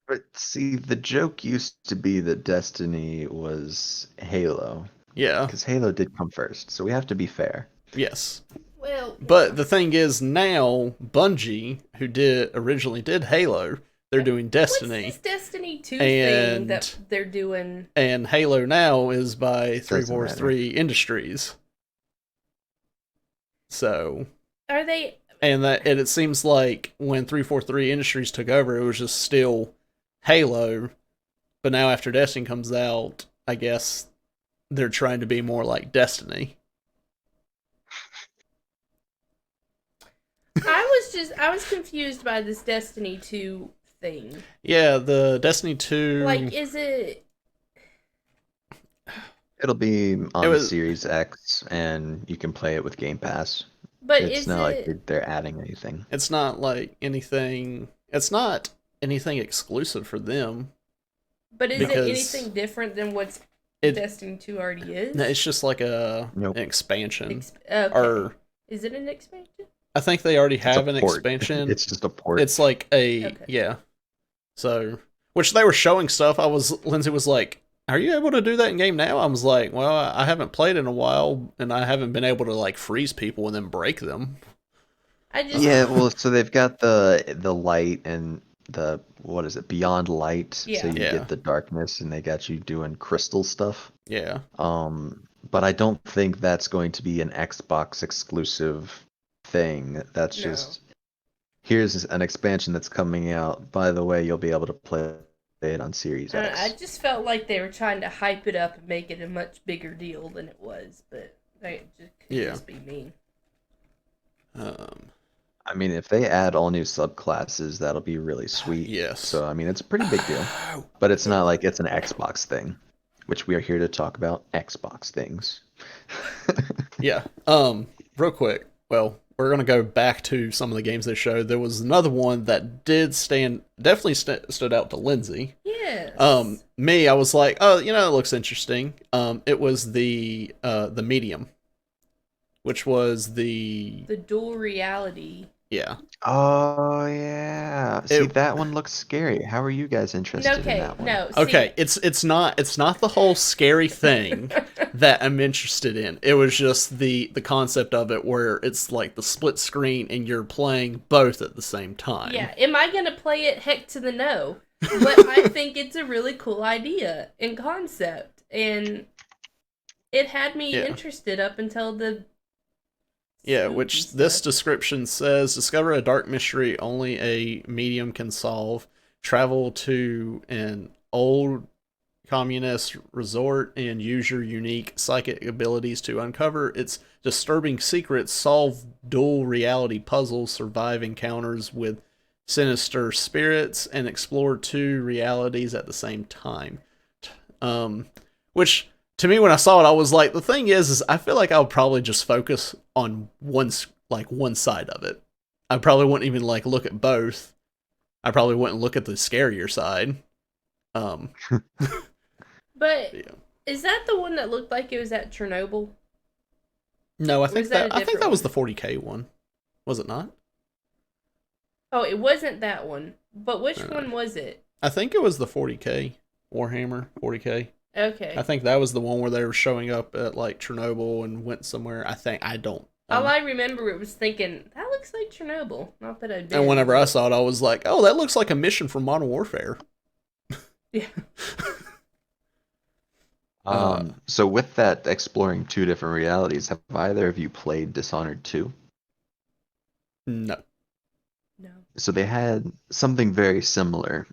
But see, the joke used to be that Destiny was Halo.
Yeah.
Because Halo did come first, so we have to be fair.
Yes.
Well,
but the thing is, now Bungie, who originally did Halo, they're doing Destiny.
What's this Destiny 2 thing that they're doing?
And Halo now is by 343 Industries. So
are they?
And it seems like when 343 Industries took over, it was just still Halo, but now after Destiny comes out, I guess they're trying to be more like Destiny.
I was confused by this Destiny 2 thing.
Yeah, the Destiny 2...
Like, is it...
It'll be on the Series X, and you can play it with Game Pass.
But
it's not like they're adding anything.
It's not like anything... It's not anything exclusive for them.
But is it anything different than what's Destiny 2 already is?
No, it's just like an expansion.
Okay.
Or
is it an expansion?
I think they already have an expansion.
It's just a port.
It's like yeah. So, which they were showing stuff. Lindsay was like, "Are you able to do that in game now?" I was like, "Well, I haven't played in a while, and I haven't been able to like freeze people and then break them."
Yeah, well, so they've got the light and the what is it, Beyond Light?
Yeah.
So you get the darkness, and they got you doing crystal stuff.
Yeah.
But I don't think that's going to be an Xbox exclusive thing. That's just here's an expansion that's coming out. By the way, you'll be able to play it on Series X.
I just felt like they were trying to hype it up and make it a much bigger deal than it was, but that could just be me.
I mean, if they add all new subclasses, that'll be really sweet.
Yes.
So, I mean, it's a pretty big deal. But it's not like it's an Xbox thing, which we are here to talk about Xbox things.
Yeah. Real quick. Well, we're going to go back to some of the games they showed. There was another one that definitely stood out to Lindsay.
Yes.
Me, I was like, oh, it looks interesting. It was the Medium, which was the
dual reality.
Yeah.
Oh yeah. See, that one looks scary. How are you guys interested in that one?
Okay, it's not the whole scary thing that I'm interested in. It was just the concept of it where it's like the split screen and you're playing both at the same time.
Yeah. Am I gonna play it? Heck to the no. But I think it's a really cool idea and concept, and it had me interested up until the.
Yeah, which this description says, discover a dark mystery only a medium can solve. Travel to an old communist resort and use your unique psychic abilities to uncover its disturbing secrets, solve dual reality puzzles, survive encounters with sinister spirits, and explore two realities at the same time. Which... To me, when I saw it, I was like, the thing is I feel like I would probably just focus on one side of it. I probably wouldn't even look at both. I probably wouldn't look at the scarier side.
But is that the one that looked like it was at Chernobyl?
No, I think that was the 40K one. Was it not?
Oh, it wasn't that one. But which one was it? I
think it was the 40K. Warhammer 40K.
Okay.
I think that was the one where they were showing up at Chernobyl and went somewhere.
All I remember it was thinking, that looks like Chernobyl. Not that I'd been.
And whenever I saw it, I was like, oh, that looks like a mission from Modern Warfare.
Yeah.
So with that exploring two different realities, have either of you played Dishonored 2?
No.
No.
So they had something very similar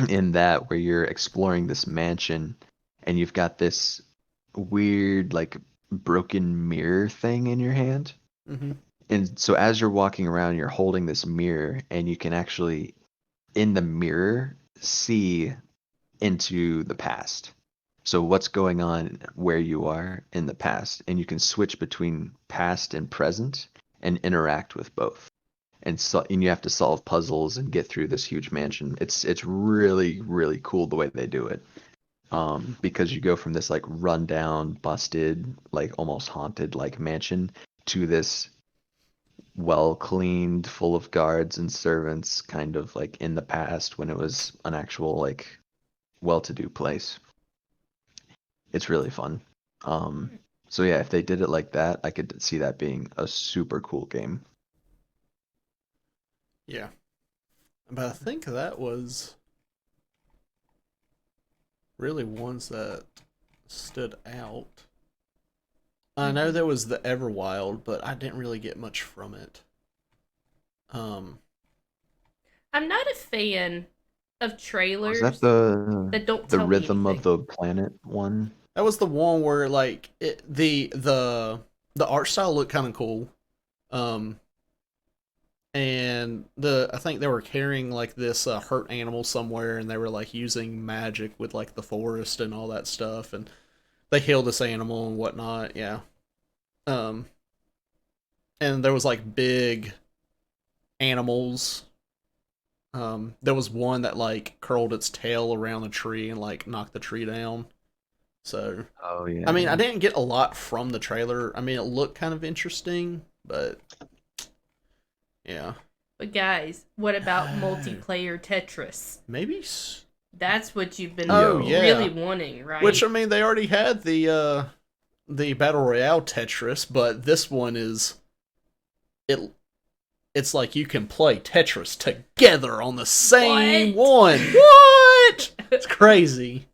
in that where you're exploring this mansion and you've got this weird like broken mirror thing in your hand.
Mm-hmm.
And so as you're walking around, you're holding this mirror and you can actually in the mirror see into the past. So what's going on where you are in the past, and you can switch between past and present and interact with both. And you have to solve puzzles and get through this huge mansion. It's really really cool the way they do it. Because you go from this like rundown, busted, like almost haunted like mansion to this well cleaned, full of guards and servants, kind of like in the past when it was an actual like well-to-do place. It's really fun. So yeah, if they did it like that, I could see that being a super cool game.
Yeah. But I think that was really ones that stood out. I know there was the Everwild, but I didn't really get much from it.
I'm not a fan of trailers
Was that the
that don't
the
tell me
Rhythm of
anything.
the Planet one?
That was the one where like the art style looked kind of cool. Um, and I think they were carrying like this hurt animal somewhere, and they were like using magic with like the forest and all that stuff, and they healed this animal and whatnot. Yeah. Um, and there was like big animals. There was one that like curled its tail around a tree and like knocked the tree down. So,
Oh
I mean,
yeah.
I didn't get a lot from the trailer. I mean, it looked kind of interesting, but yeah.
But guys, what about
No.
multiplayer Tetris?
Maybe.
That's what you've been
Oh
Yo.
really
yeah.
wanting, right?
Which I mean, they already had the battle royale Tetris, but this one is it. It's like you can play Tetris together on the same
What?
one. What? It's crazy.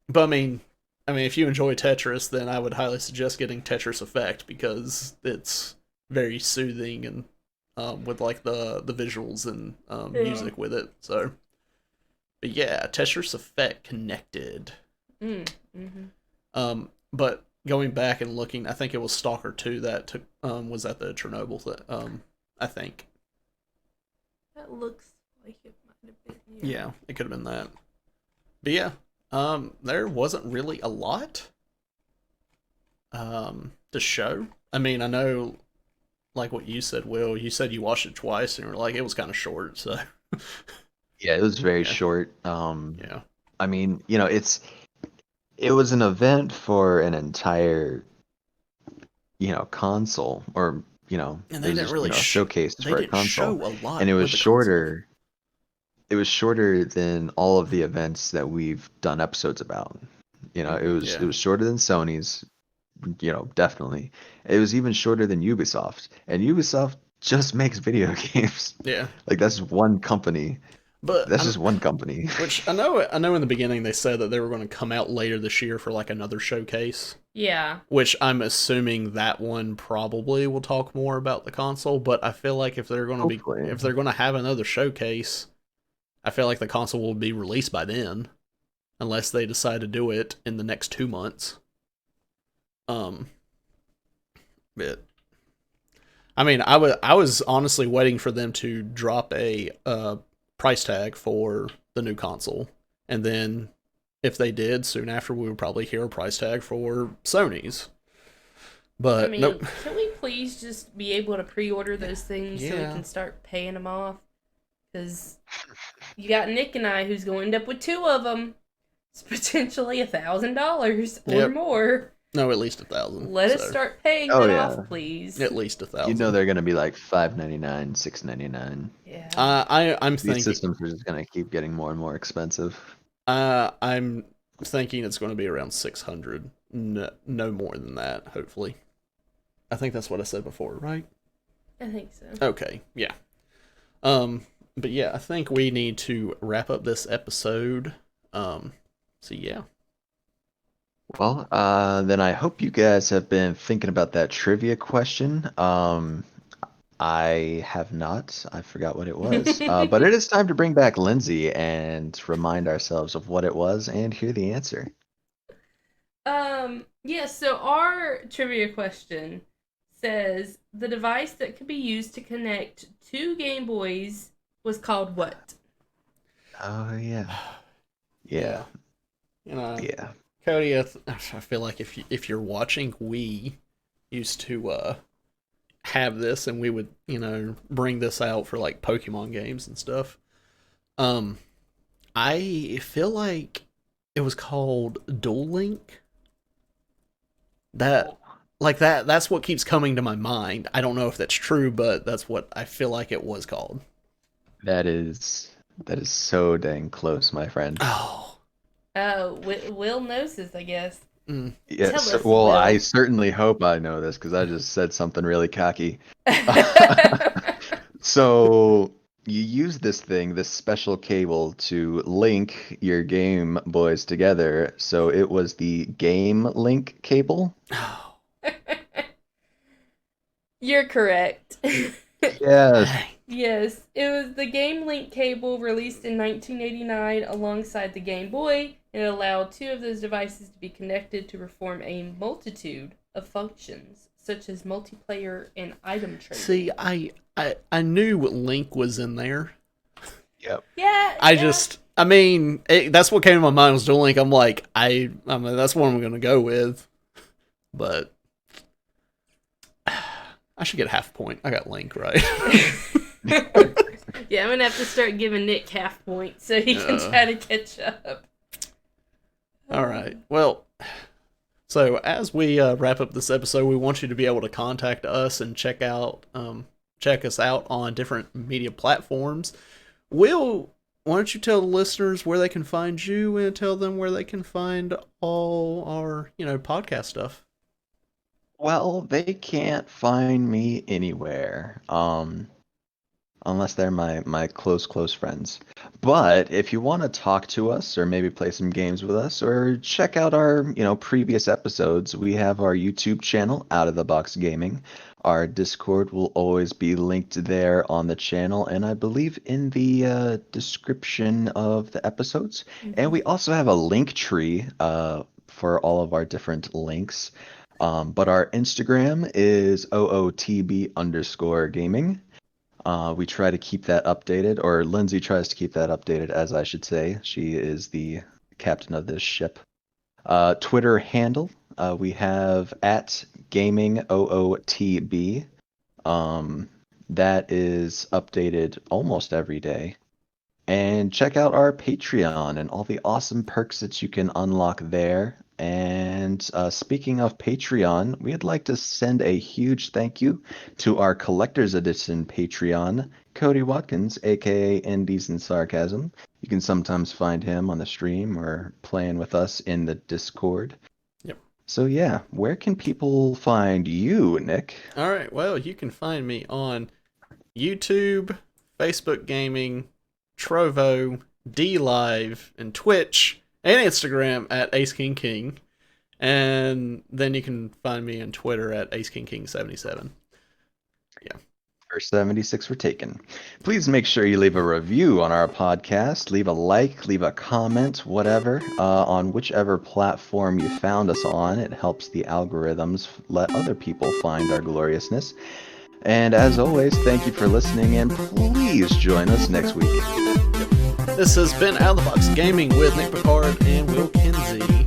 But I mean, if you enjoy Tetris, then I would highly suggest getting Tetris Effect because it's very soothing and with like the visuals and
Yeah.
music with it. So, but yeah, Tetris Effect connected.
Mm-hmm.
But going back and looking, I think it was Stalker 2 that took was at the Chernobyl I think.
That looks like it might have been.
Yeah, it could have been that. But yeah, there wasn't really a lot to show. I mean, I know like what you said, Will. You said you watched it twice and you were like it was kind of short, so
Yeah, it was very
yeah.
short.
Yeah.
I mean, it was an event for an entire, console, or
And
it
they
was
didn't really
a showcase
they
for a
didn't show
console,
a lot
and it was
with the console.
shorter. It was shorter than all of the events that we've done episodes about. It
Mm-hmm.
was it
Yeah.
was shorter than Sony's, definitely. It was even shorter than Ubisoft, and Ubisoft just makes video games.
Yeah.
Like that's one company.
But
That's just one company.
which I know in the beginning they said that they were going to come out later this year for like another showcase.
Yeah.
Which I'm assuming that one probably will talk more about the console, but I feel like
Hopefully.
if they're going to have another showcase, I feel like the console will be released by then unless they decide to do it in the next 2 months. But I mean, I was honestly waiting for them to drop a price tag for the new console, and then if they did, soon after we would probably hear a price tag for Sony's.
I
But
mean,
nope.
can we please just be able to pre-order those things so we
Yeah.
can start paying them off? Because you got Nick and I who's going to end up with two of them. It's potentially $1,000 or
Yep.
more.
No, at least 1,000.
Let us start paying
Oh,
that
yeah.
off, please.
At least 1,000.
They're gonna be like $5.99, $6.99.
Yeah.
I'm
These
thinking.
systems are just gonna keep getting more and more expensive.
I'm thinking it's going to be around 600. No more than that. Hopefully. I think that's what I said before, right?
I think so.
Okay. Yeah. But yeah, I think we need to wrap up this episode. So yeah.
Well, then I hope you guys have been thinking about that trivia question. I have not. I forgot what it was. But it is time to bring back Lindsay and remind ourselves of what it was and hear the answer.
Yeah, so our trivia question says the device that could be used to connect two Game Boys was called what?
Oh yeah.
Yeah.
Yeah.
You know,
Yeah.
Cody, I feel like if you're watching, we used to have this, and we would bring this out for like Pokemon games and stuff. Um, I feel like it was called Dual Link. That that's what keeps coming to my mind. I don't know if that's true, but that's what I feel like it was called.
That is so dang close, my friend.
Oh.
Oh, Will knows this, I guess.
Mm.
Yeah,
Tell us,
well, I
Will.
certainly hope I know this because I just said something really cocky. So you use this special cable to link your Game Boys together. So it was the Game Link cable.
Oh.
You're correct.
Yes.
Yes, it was the Game Link cable released in 1989 alongside the Game Boy. It allowed two of those devices to be connected to perform a multitude of functions, such as multiplayer and item trading.
See, I knew what Link was in there.
Yep.
Yeah.
I mean, that's what came to my mind was Dual Link. I'm like, I mean, that's what I'm gonna go with, but I should get a half point. I got Link right.
Yeah, I'm gonna have to start giving Nick half points so he can try to catch up.
All right. Well, so as we wrap up this episode, we want you to be able to contact us and check us out on different media platforms. Will, why don't you tell the listeners where they can find you and tell them where they can find all our podcast stuff?
Well, they can't find me anywhere. Unless they're my close friends. But if you want to talk to us or maybe play some games with us or check out our, previous episodes, we have our YouTube channel, Out of the Box Gaming. Our Discord will always be linked there on the channel and I believe in the description of the episodes.
Mm-hmm.
And we also have a link tree for all of our different links. But our Instagram is OOTB_gaming. We try to keep that updated, or Lindsay tries to keep that updated, as I should say. She is the captain of this ship. Twitter handle, we have at GamingOOTB. That is updated almost every day. And check out our Patreon and all the awesome perks that you can unlock there. And speaking of Patreon, we'd like to send a huge thank you to our Collector's Edition Patreon, Cody Watkins, aka Indies and Sarcasm. You can sometimes find him on the stream or playing with us in the Discord.
Yep.
So yeah, where can people find you, Nick?
All right. Well, you can find me on YouTube, Facebook Gaming, Trovo, DLive, and Twitch, and Instagram at AceKingKing. And then you can find me on Twitter at AceKingKing77. Yeah.
First 76 were taken. Please make sure you leave a review on our podcast. Leave a like, leave a comment, whatever, on whichever platform you found us on. It helps the algorithms let other people find our gloriousness. And as always, thank you for listening, and please join us next week.
This has been Out of the Box Gaming with Nick Picard and Will Kinsey.